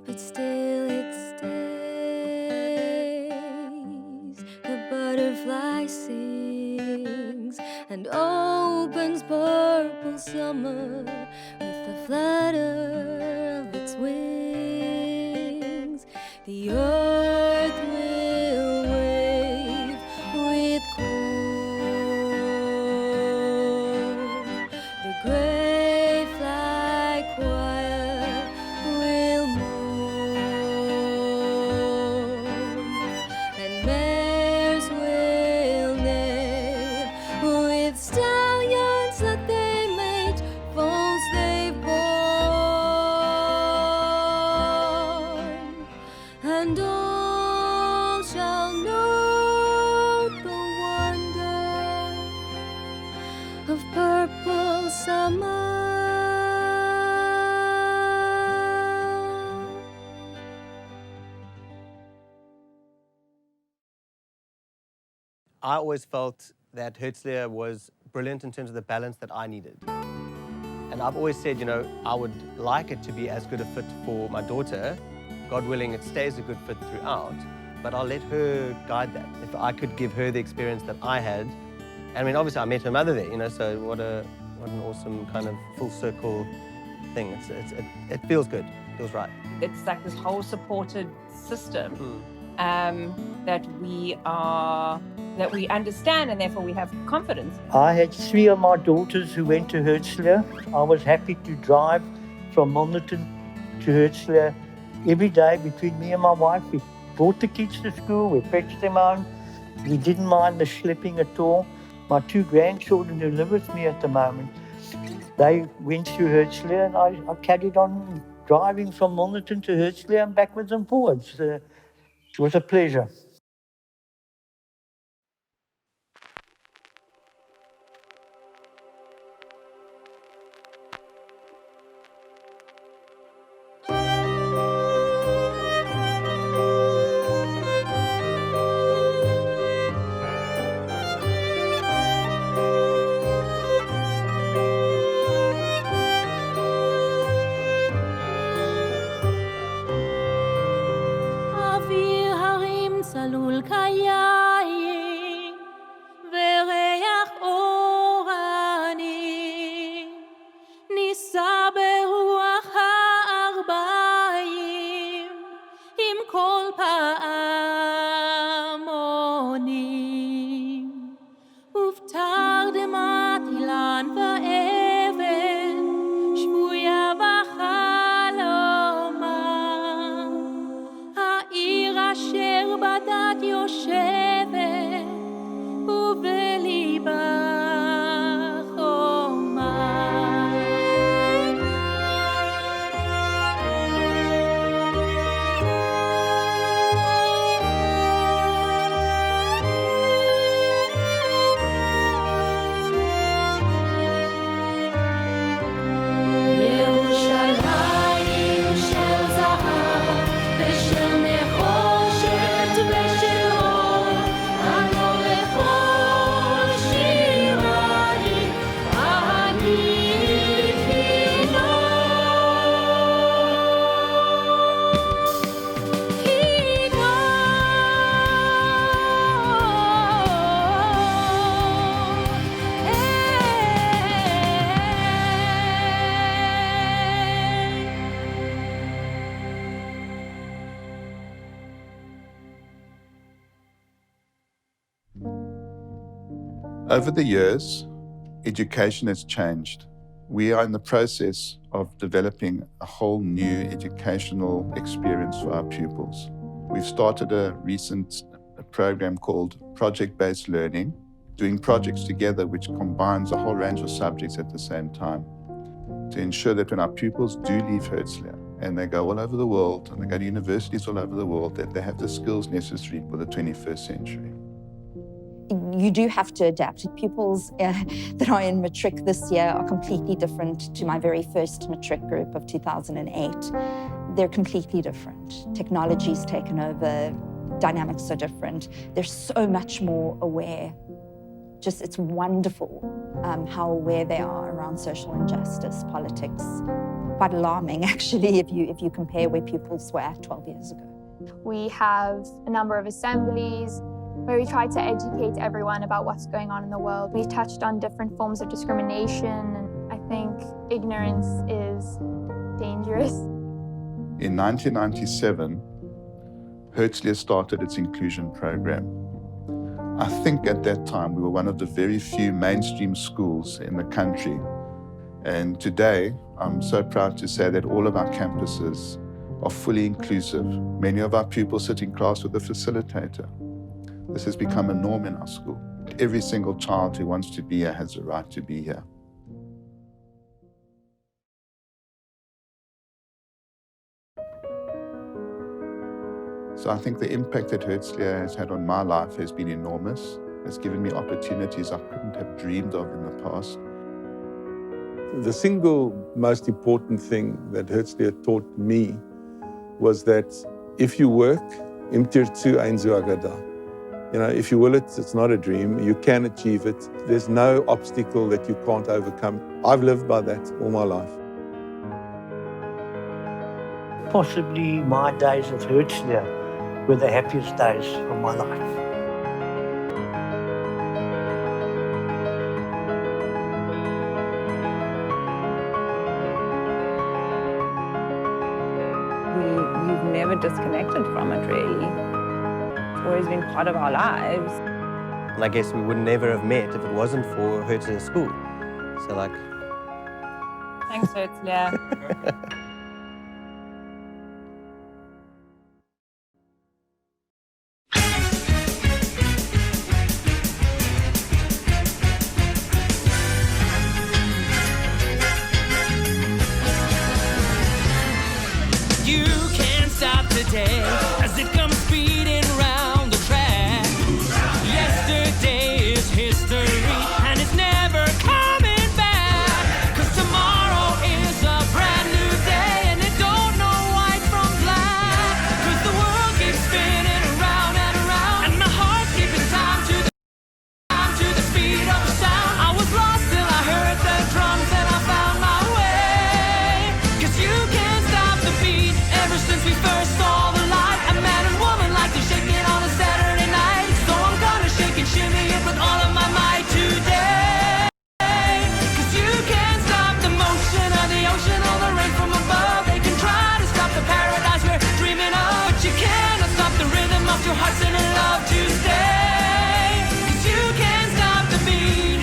But still it stays, the butterfly sings and opens purple summer with the flutter of its wings. The earth will wave with cold. The gray fly choir will mourn, and mares will neigh with stallions that they mate, foals they've borne, and all shall know the wonder of purple summer. I always felt that Herzliya was brilliant in terms of the balance that I needed. And I've always said, I would like it to be as good a fit for my daughter. God willing, it stays a good fit throughout, but I'll let her guide that. If I could give her the experience that I had, I mean, obviously I met her mother there, so what an awesome kind of full circle thing. It feels good, it feels right. It's like this whole supported system that we understand, and therefore we have confidence. I had 3 of my daughters who went to Herzliya. I was happy to drive from Milnerton to Herzliya every day between me and my wife. We brought the kids to school, we fetched them home. We didn't mind the schlepping at all. My 2 grandchildren who live with me at the moment, they went through Herzliya, and I carried on driving from Milnerton to Herzliya and backwards and forwards. It was a pleasure. אבי הרים צלול Over the years, education has changed. We are in the process of developing a whole new educational experience for our pupils. We've started a recent program called Project-Based Learning, doing projects together which combines a whole range of subjects at the same time to ensure that when our pupils do leave Herzliya and they go all over the world and they go to universities all over the world, that they have the skills necessary for the 21st century. You do have to adapt. Pupils that are in matric this year are completely different to my very first matric group of 2008. They're completely different. Technology's taken over, dynamics are different. They're so much more aware. Just, it's wonderful how aware they are around social injustice, politics. Quite alarming, actually, if you compare where pupils were at 12 years ago. We have a number of assemblies where we try to educate everyone about what's going on in the world. We've touched on different forms of discrimination, and I think ignorance is dangerous. In 1997, Herzliya started its inclusion program. I think at that time we were one of the very few mainstream schools in the country. And today, I'm so proud to say that all of our campuses are fully inclusive. Many of our pupils sit in class with a facilitator. This has become a norm in our school. Every single child who wants to be here has the right to be here. So I think the impact that Herzliya has had on my life has been enormous. It's given me opportunities I couldn't have dreamed of in the past. The single most important thing that Herzliya taught me was that if you work, imtirtu einzuagada. You know, if you will it, it's not a dream. You can achieve it. There's no obstacle that you can't overcome. I've lived by that all my life. Possibly my days at Herzliya were the happiest days of my life. We've never disconnected from it, really. It's always been part of our lives. And I guess we would never have met if it wasn't for Herzliya School. So like... Thanks, Herzliya. You can't stop today as it comes speeding round the track. Yesterday is history and it's never coming back. 'Cause tomorrow is a brand new day and it don't know white from black. 'Cause the world keeps spinning around and around and my heart's keeping time to the speed of the sound. I was lost till I heard the drums and I found my way. 'Cause you can't stop the beat. Ever since we first saw the light, a man and woman like to shake it on a Saturday night. So I'm gonna shake and shimmy it with all of my might today. 'Cause you can't stop the motion of the ocean or the rain from above. They can try to stop the paradise we're dreaming of, but you cannot stop the rhythm of your heart singing love to stay. 'Cause you can't stop the beat.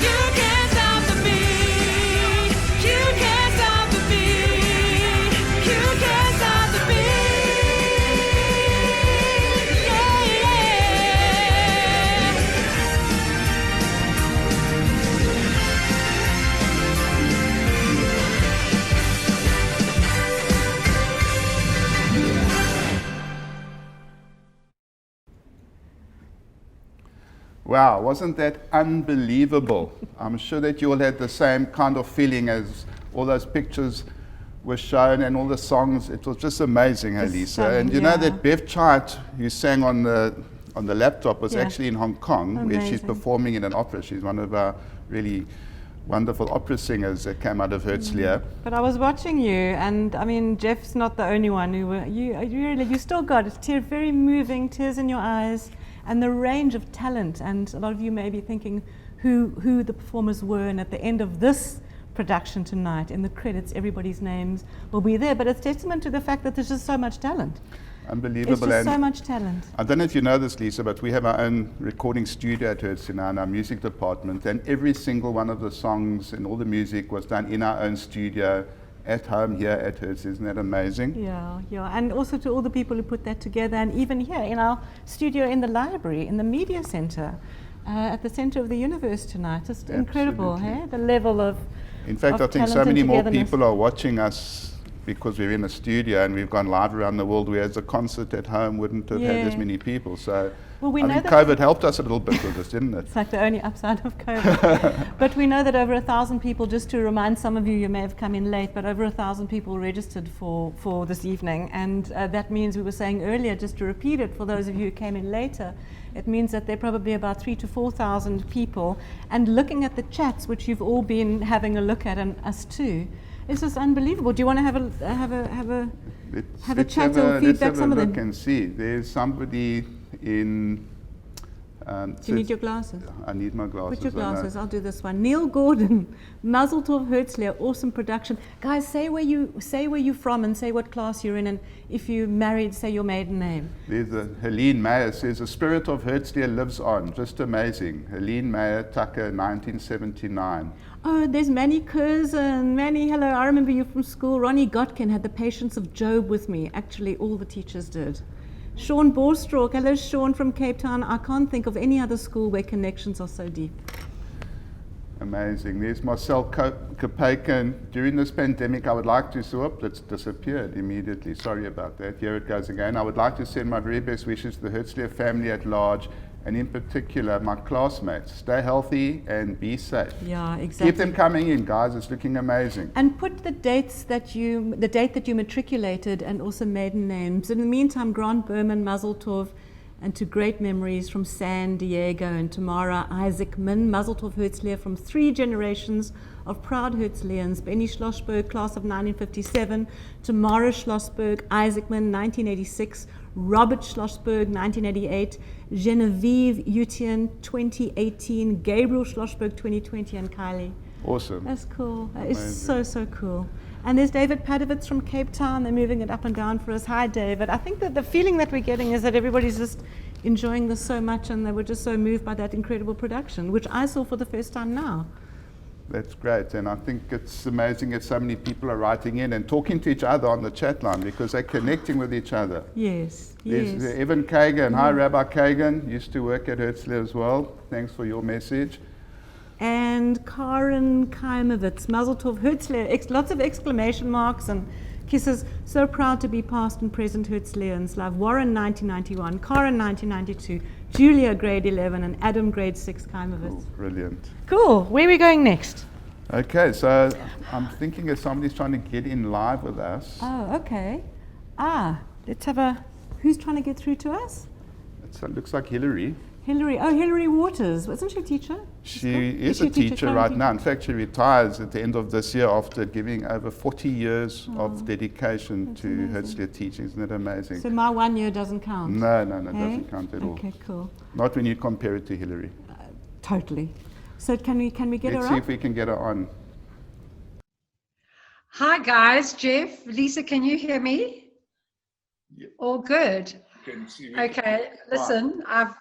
You can't stop the beat. You can't stop the beat. You can't stop the beat. Yeah, yeah. Wow, wasn't that unbelievable? I'm sure that you all had the same kind of feeling as all those pictures were shown and all the songs. It was just amazing, Lisa. stunning, And you know yeah. that Bev Chait, who sang on the laptop, was Yeah. actually in Hong Kong, where she's Amazing. performing in an opera. She's one of our really wonderful opera singers that came out of Herzliya. But I was watching you, and I mean, Jeff's not the only one who were. You still got it. Very moving, tears in your eyes, and the range of talent. And a lot of you may be thinking who the performers were. And at the end of this production tonight. In the credits, everybody's names will be there, but it's testament to the fact that there's just so much talent. Unbelievable. It's just And so much talent. I don't know if you know this, Lisa, but we have our own recording studio at Hertzler now in our music department, and every single one of the songs and all the music was done in our own studio at home here at Hertzler. Isn't that amazing? Yeah, yeah. And also to all the people who put that together, and even here in our studio in the library, in the media center, at the center of the universe tonight. Just incredible, hey? The level of In fact, I think so many more people are watching us because we're in a studio and we've gone live around the world, whereas a concert at home wouldn't have had as many people. So Well, we I know think that COVID helped us a little bit with this, didn't it? It's like the only upside of COVID. But we know that over 1,000 people, just to remind some of you, you may have come in late, but over 1,000 people registered for this evening. And that means, we were saying earlier, just to repeat it for those of you who came in later, it means that there are probably about 3,000 to 4,000 people. And looking at the chats, which you've all been having a look at, and us too, it's just unbelievable. Do you want to have a chat or feedback some of them? Let's have a look and see. There's somebody in... Do you need your glasses? I need my glasses. Put your glasses. I'll do this one. Neil Gordon, Mazel Tov Hertzler, awesome production. Guys, say where you're from and say what class you're in, and if you're married, say your maiden name. There's Helene Meyer says, the spirit of Hertzler lives on. Just amazing. Helene Meyer, Tucker, 1979. Oh, there's Manny Curzon. Manny, hello. I remember you from school. Ronnie Gotkin had the patience of Job with me. Actually, all the teachers did. Sean Borstrock, hello Sean from Cape Town. I can't think of any other school where connections are so deep. Amazing. There's Marcel Kapaken. During this pandemic, I would like to, it's disappeared immediately. Sorry about that. Here it goes again. I would like to send my very best wishes to the Hertzler family at large, and in particular, my classmates. Stay healthy and be safe. Yeah, exactly. Keep them coming in, guys. It's looking amazing. And put the date that you matriculated and also maiden names. In the meantime, Grant Berman, Mazel Tov, and to great memories from San Diego and Tamara Isaacman, Mazel Tov Hertzler, from 3 generations of proud Hertzlians. Benny Schlossberg, class of 1957, Tamara Schlossberg, Isaacman, 1986, Robert Schlossberg, 1988, Genevieve Utian, 2018, Gabriel Schlossberg, 2020, and Kylie. Awesome. That's cool. That is so cool. And there's David Padovitz from Cape Town. They're moving it up and down for us. Hi, David. I think that the feeling that we're getting is that everybody's just enjoying this so much, and they were just so moved by that incredible production, which I saw for the first time now. That's great, and I think it's amazing that so many people are writing in and talking to each other on the chat line because they're connecting with each other. Yes, There's yes. Evan Kagan. Hi, Rabbi Kagan. Used to work at Hertzler as well. Thanks for your message. And Karen Kaimovitz, Mazel Tov Hertzler, lots of exclamation marks and kisses. So proud to be past and present Hertzlians. Love. Warren, 1991. Karen, 1992. Julia, grade 11. And Adam, grade 6, Kaimovitz. Oh, brilliant. Cool. Where are we going next? Okay, so I'm thinking if somebody's trying to get in live with us. Oh, okay. Let's have who's trying to get through to us? It looks like Hillary. Hillary Waters. Wasn't she a teacher? She is a teacher right now. In fact, she retires at the end of this year after giving over 40 years of dedication to Hertzler teaching. Isn't that amazing? So my 1 year doesn't count? No, it doesn't count at all. Okay, cool. Not when you compare it to Hillary. Totally. So can we get her Let's up? see if we can get her on. Hi guys, Jeff, Lisa, can you hear me? Yeah. All good. Okay, listen, I'm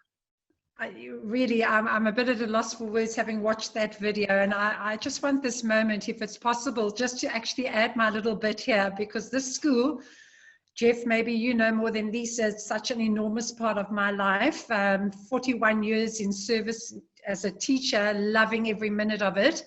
a bit at a loss for words having watched that video, and I just want this moment, if it's possible, just to actually add my little bit here, because this school, Jeff, maybe you know more than Lisa, it's such an enormous part of my life. 41 years in service as a teacher, loving every minute of it.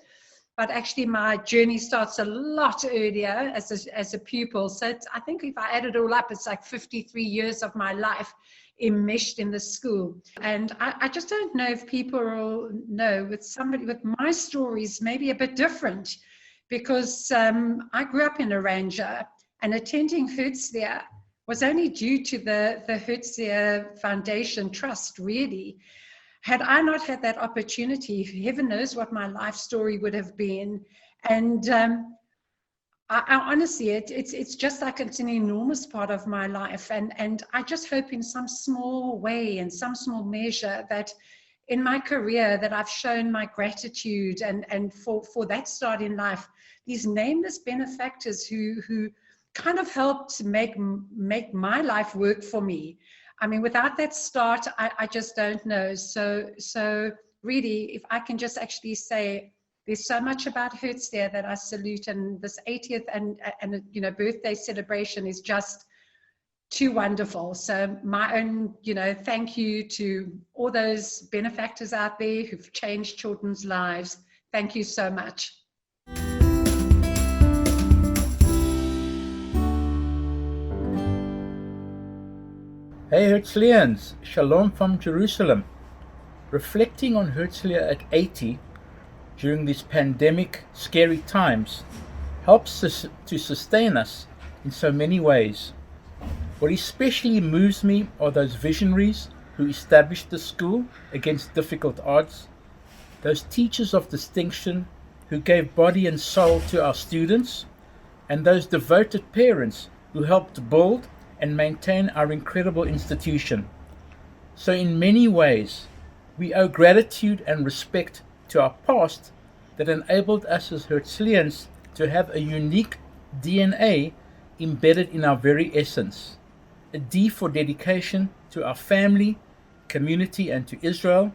But actually my journey starts a lot earlier as a pupil. So I think if I add it all up, it's like 53 years of my life enmeshed in the school. And I just don't know if people will know with my stories maybe a bit different, because I grew up in Aranja, and attending Hertzler was only due to the Hertzler Foundation Trust, really. Had I not had that opportunity, heaven knows what my life story would have been. And I honestly, it's just like it's an enormous part of my life. And I just hope in some small way, in some small measure, that in my career that I've shown my gratitude and for that start in life, these nameless benefactors who kind of helped make my life work for me. I mean, without that start, I just don't know. So really, if I can just actually say, there's so much about Hertz there that I salute, and this 80th and birthday celebration is just too wonderful. So my own, thank you to all those benefactors out there who've changed children's lives. Thank you so much. Hey Herzlians, Shalom from Jerusalem. Reflecting on Herzliya at 80 during these pandemic scary times helps us to sustain us in so many ways. What especially moves me are those visionaries who established the school against difficult odds, those teachers of distinction who gave body and soul to our students, and those devoted parents who helped build and maintain our incredible institution. So in many ways, we owe gratitude and respect to our past that enabled us as Herzlians to have a unique DNA embedded in our very essence. A D for dedication to our family, community, and to Israel.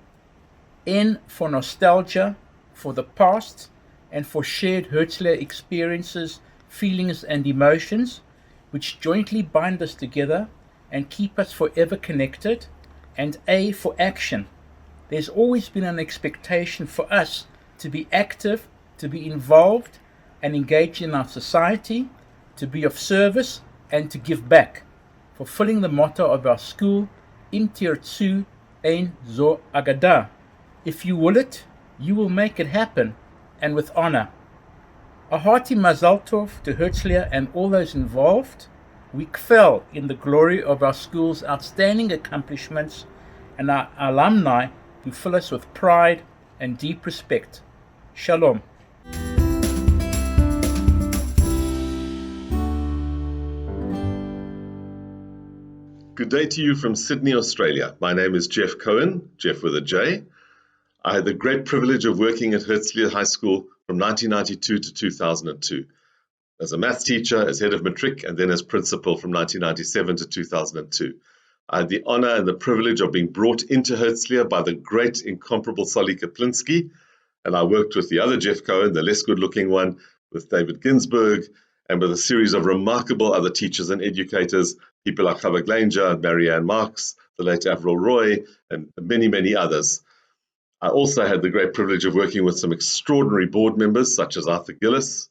N for nostalgia for the past and for shared Herzliya experiences, feelings, and emotions, which jointly bind us together and keep us forever connected. And A for action. There's always been an expectation for us to be active, to be involved and engaged in our society, to be of service and to give back, fulfilling the motto of our school, Im tirtzu ein zo agada. If you will it, you will make it happen, and with honor. A hearty mazal tov to Herzliya and all those involved. We excel in the glory of our school's outstanding accomplishments and our alumni who fill us with pride and deep respect. Shalom. Good day to you from Sydney, Australia. My name is Jeff Cohen, Jeff with a J. I had the great privilege of working at Herzliya High School from 1992 to 2002. As a maths teacher, as head of matric, and then as principal from 1997 to 2002. I had the honor and the privilege of being brought into Herzliya by the great, incomparable Solly Kaplinsky, and I worked with the other Jeff Cohen, the less good-looking one, with David Ginsburg, and with a series of remarkable other teachers and educators, people like Chava Glanger and Marianne Marks, the late Avril Roy, and many, many others. I also had the great privilege of working with some extraordinary board members, such as Arthur Gillis,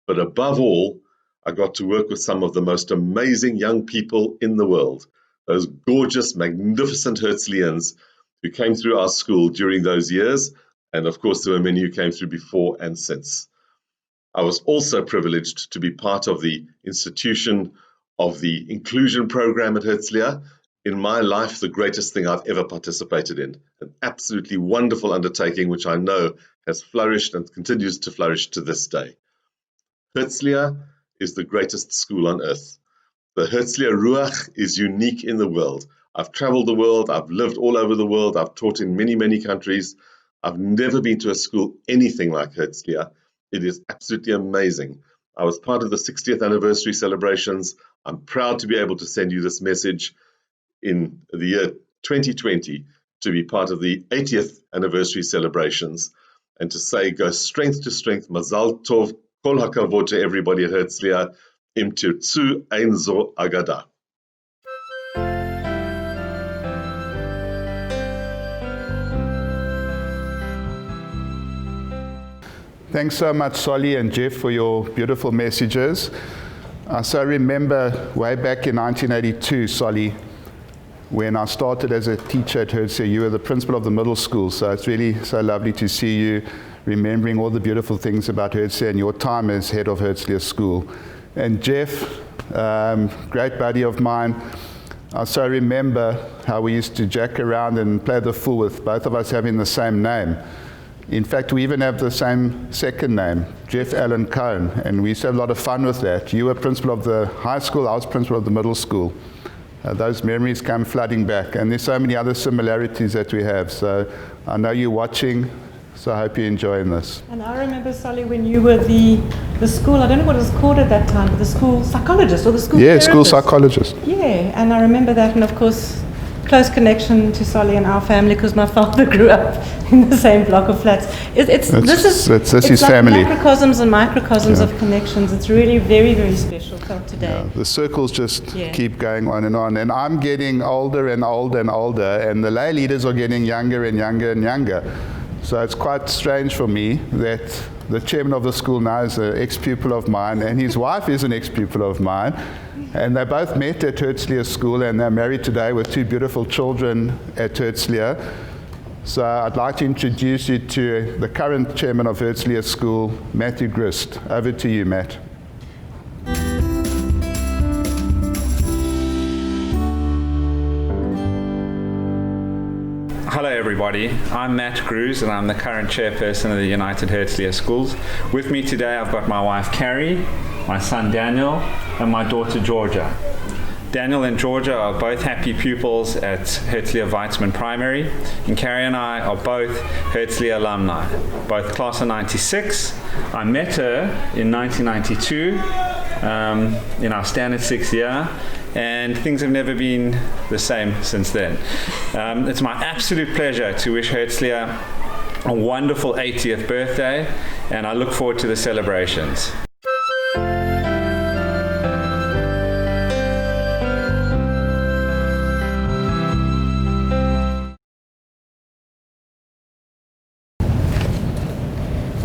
but above all, I got to work with some of the most amazing young people in the world, those gorgeous, magnificent Herzliyans who came through our school during those years, and of course there were many who came through before and since. I was also privileged to be part of the institution of the inclusion program at Herzliya. In my life, the greatest thing I've ever participated in. An absolutely wonderful undertaking which I know has flourished and continues to flourish to this day. Herzliya is the greatest school on earth. The Herzliya Ruach is unique in the world. I've traveled the world, I've lived all over the world, I've taught in many, many countries. I've never been to a school anything like Herzliya. It is absolutely amazing. I was part of the 60th anniversary celebrations. I'm proud to be able to send you this message in the year 2020 to be part of the 80th anniversary celebrations and to say go strength to strength, mazal tov, kol hakavod to everybody at Herzliya, im tirtzu ein zo agada. Thanks so much, Solly and Jeff, for your beautiful messages. So I remember way back in 1982, Solly, when I started as a teacher at Herzliya, you were the principal of the middle school. So it's really so lovely to see you remembering all the beautiful things about Herzliya and your time as head of Herzliya School. And Jeff, great buddy of mine, I so remember how we used to jack around and play the fool with both of us having the same name. In fact, we even have the same second name, Jeff Allen Cohen, and we used to have a lot of fun with that. You were principal of the high school, I was principal of the middle school. those memories come flooding back. And there's so many other similarities that we have. So I know you're watching, so I hope you're enjoying this. And I remember, Solly, when you were the school, I don't know what it was called at that time, but the school psychologist or the school therapist. School psychologist. Yeah, and I remember that, and of course, close connection to Solly and our family because my father grew up in the same block of flats. This is his like family. Macrocosms and microcosms Yeah. of connections. It's really very, very special felt today. The circles just Yeah. keep going on. And I'm getting older and older and older, and the lay leaders are getting younger and younger and younger. So it's quite strange for me that the chairman of the school now is an ex-pupil of mine, and his wife is an ex-pupil of mine. And they both met at Herzliya School, and they're married today with 2 beautiful children at Herzliya. So I'd like to introduce you to the current chairman of Herzliya School, Matthew Grist. Over to you, Matt. Hello everybody, I'm Matt Gruz and I'm the current chairperson of the United Herzliya Schools. With me today I've got my wife Carrie, my son Daniel and my daughter Georgia. Daniel and Georgia are both happy pupils at Herzliya Weitzman Primary, and Carrie and I are both Herzliya alumni, both class of 96. I met her in 1992 in our standard 6th year, and things have never been the same since then. It's my absolute pleasure to wish Herzliya a wonderful 80th birthday, and I look forward to the celebrations.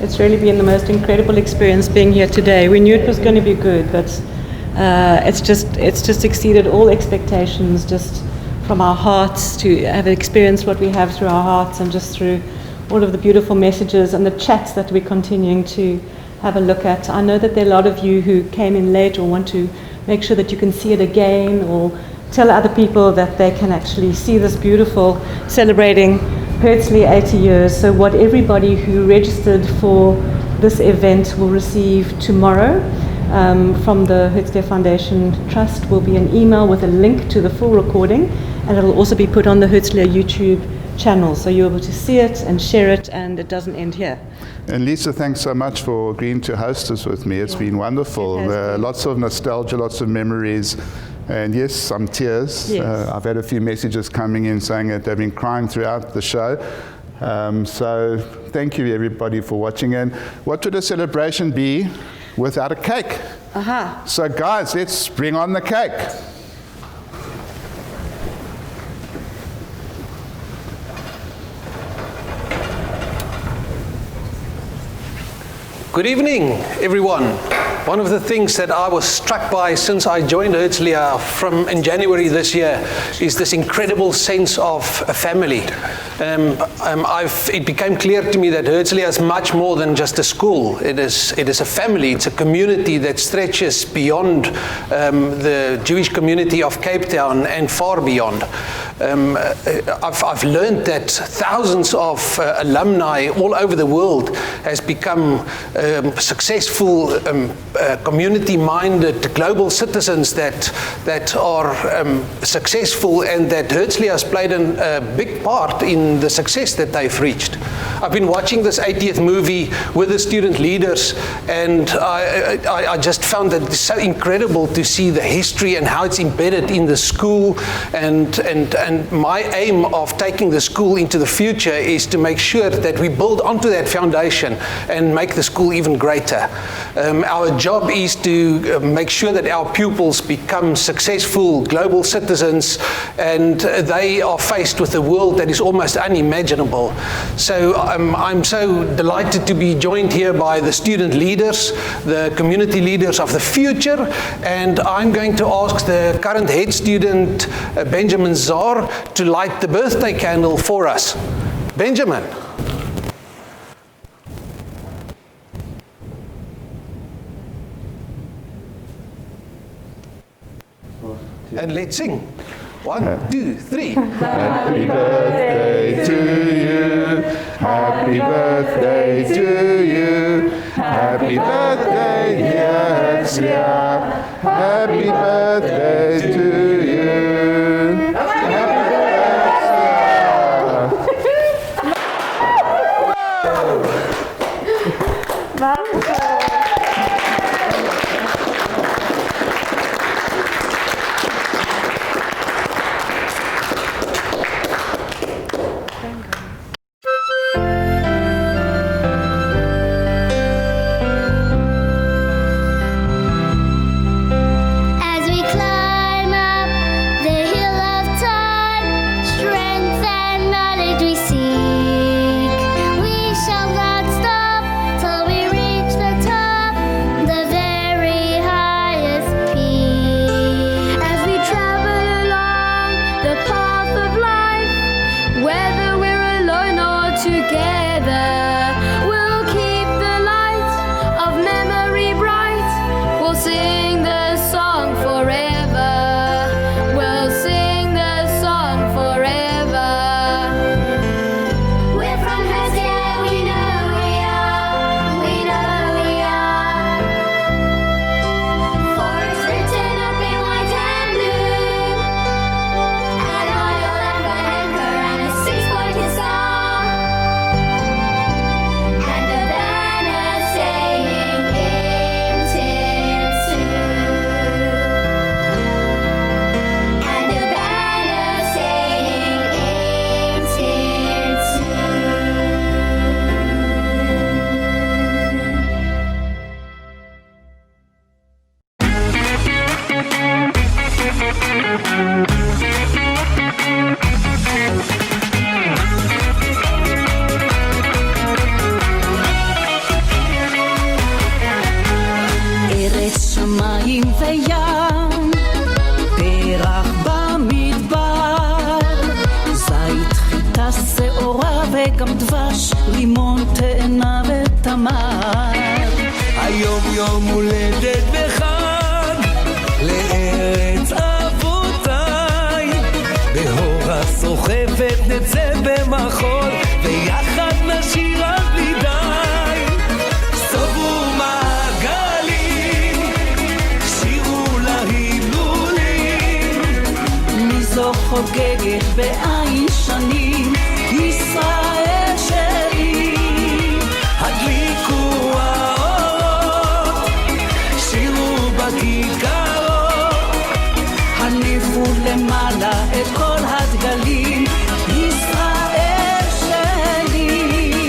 It's really been the most incredible experience being here today. We knew it was going to be good, but it's just exceeded all expectations, just from our hearts to have experienced what we have through our hearts and just through all of the beautiful messages and the chats that we're continuing to have a look at. I know that there are a lot of you who came in late or want to make sure that you can see it again or tell other people that they can actually see this beautiful celebrating Herzliya 80 years. So what everybody who registered for this event will receive tomorrow from the Herzliya Foundation Trust will be an email with a link to the full recording, and it'll also be put on the Herzliya YouTube channel, so you're able to see it and share it, and it doesn't end here. And Lisa, thanks so much for agreeing to host this with me. It's been wonderful. Lots of nostalgia, lots of memories. And yes, some tears. Yes. I've had a few messages coming in saying that they've been crying throughout the show. So thank you everybody for watching. And what would a celebration be without a cake? Aha. So guys, let's bring on the cake. Good evening, everyone. One of the things that I was struck by since I joined Herzliya in January this year is this incredible sense of a family. It became clear to me that Herzliya is much more than just a school. It is a family. It's a community that stretches beyond the Jewish community of Cape Town and far beyond. I've learned that thousands of alumni all over the world has become successful, community-minded global citizens that are successful, and that Herzliya has played a big part in the success that they've reached. I've been watching this 80th movie with the student leaders, and I just found that it's so incredible to see the history and how it's embedded in the school, and my aim of taking the school into the future is to make sure that we build onto that foundation and make the school even greater. Our job is to make sure that our pupils become successful global citizens, and they are faced with a world that is almost unimaginable. So I'm so delighted to be joined here by the student leaders, the community leaders of the future, and I'm going to ask the current head student, Benjamin Zar, to light the birthday candle for us. Benjamin. And let's sing. 1, 2, 3. Happy birthday to you. Happy birthday to you. Happy birthday, dear Herzliya. Happy birthday to you. אש, רימון, תאנה ותמר. היום יום הולדת בחג לארץ אבותיי, בהורה סוחפת נצא במחול ויחד נשיר על בלי די. סובו מעגלים, שירו להילולים, מי זו חוגגת בעין שנים, ישראל שלי. הדליקו האורות, שירו בכיכרות, הניפו למעלה את כל הדגלים, ישראל שלי.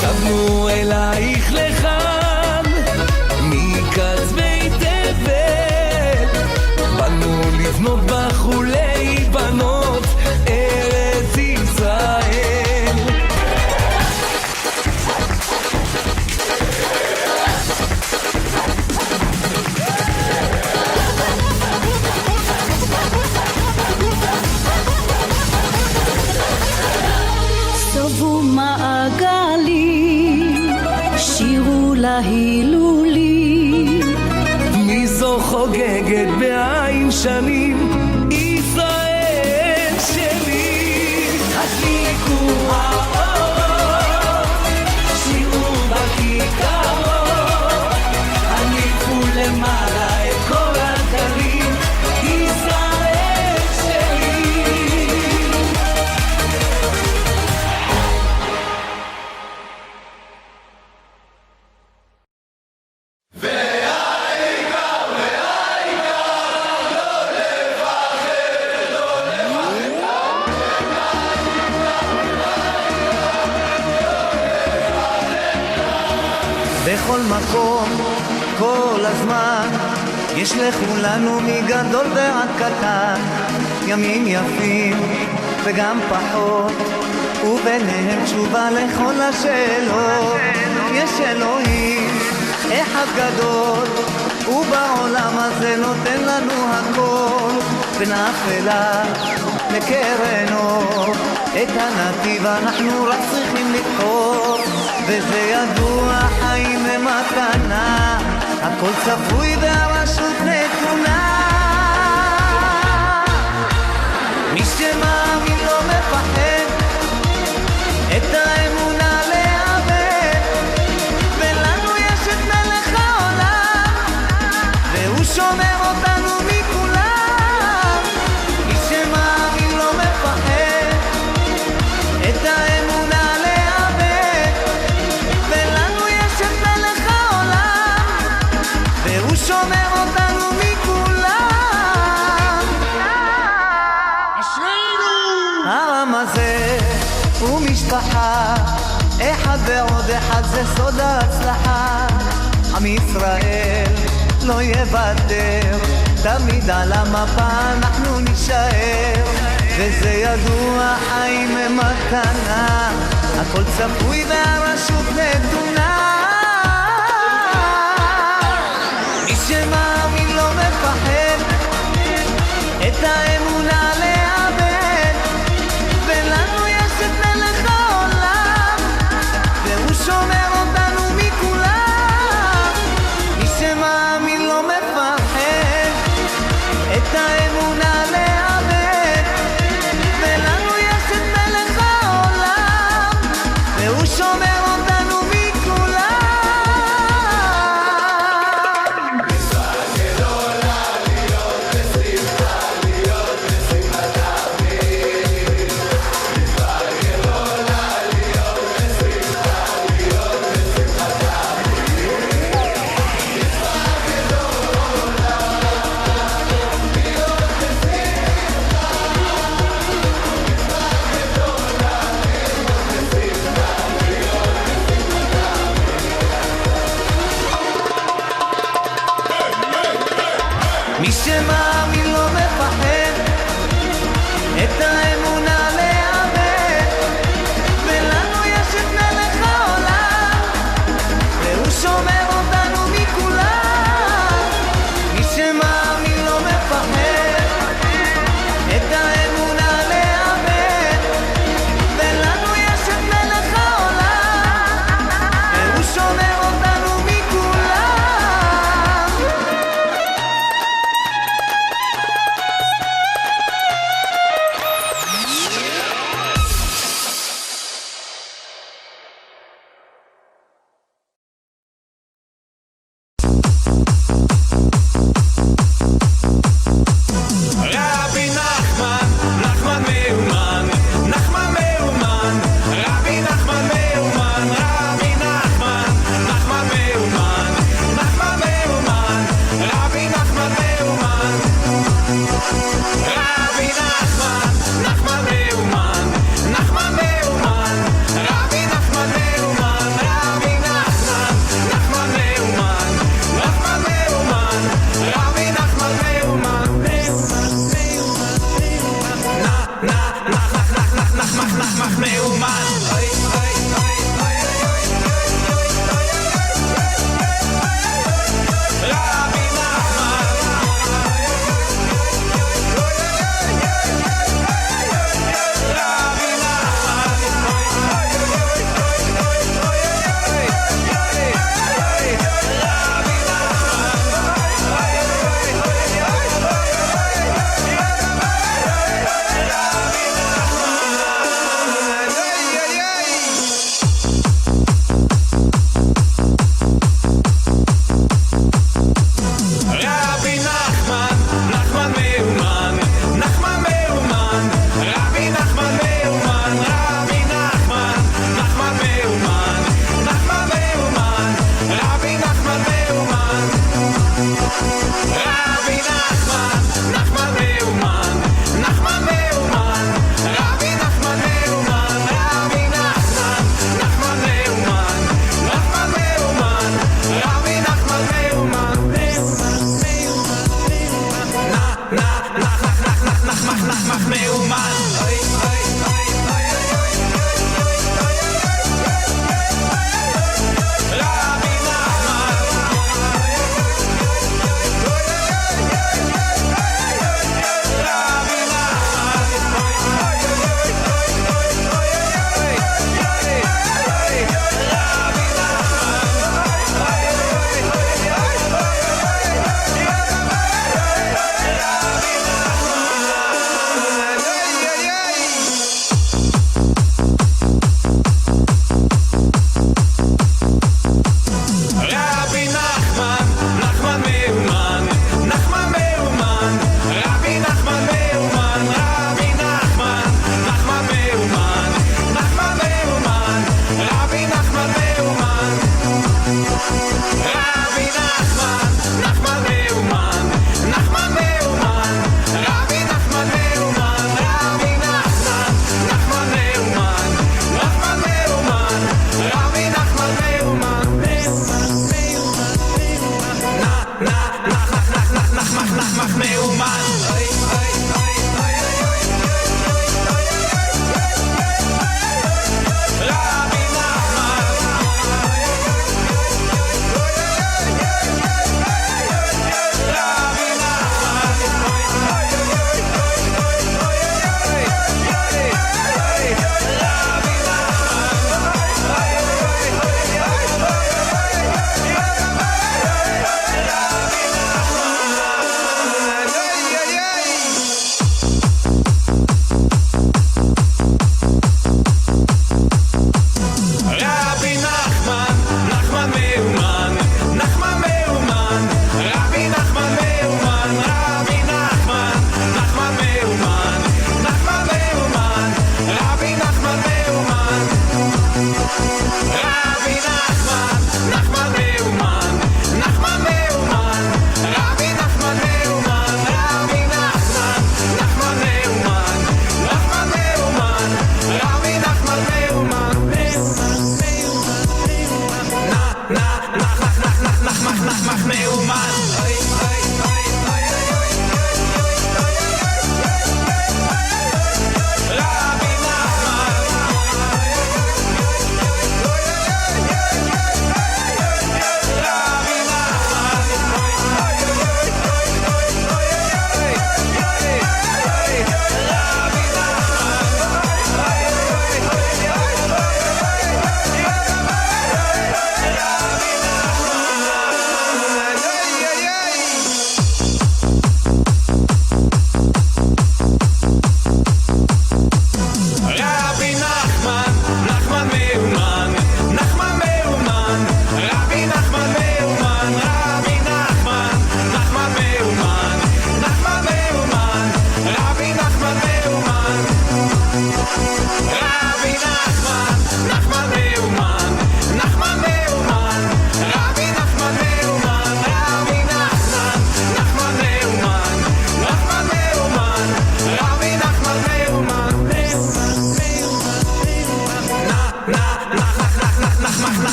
שבנו אלייך לכאן מקצווי תבל, באנו לבנות בחולי בנות ארץ ישראל. סובו מעגלים, שירו להילולים, מי זו חוגגת בעין שנים, ישראל שלי. הדליקו האורות, שירו בכיכרות, הניפו למעלה את כל הדגלים, ישראל שלי. בכל מקום, כל הזמן, יש לכולנו מגדול ועד קטן, ימים יפים וגם פחות, וביניהם תשובה לכל השאלות. יש אלוהים אחד גדול, ובעולם הזה נותן לנו הכל, בין אפלה לקרן אור, את הנתיב אנחנו רק צריכים לבחור, וזה ידוע, חיים הם מתנה, הכל צפוי והרשות נתונה. מי שמאמין לא מפחד, את האמונה לאבד, ולנו יש את מלך העולם, והוא שומר אותנו מכולם. מי שמאמין לא מפחד, את האמונה לאבד, ולנו יש את מלך העולם, והוא שומר אותנו מכולם. אשרינו! העם הזה הוא משפחה, אחד ועוד אחד זה סוד ההצלחה. עם ישראל לא יוותר, תמיד על המפה אנחנו נשאר, וזה ידוע, חיים הם מתנה, הכל צפוי והרשות נתונה. מי שמאמין לא מפחד, את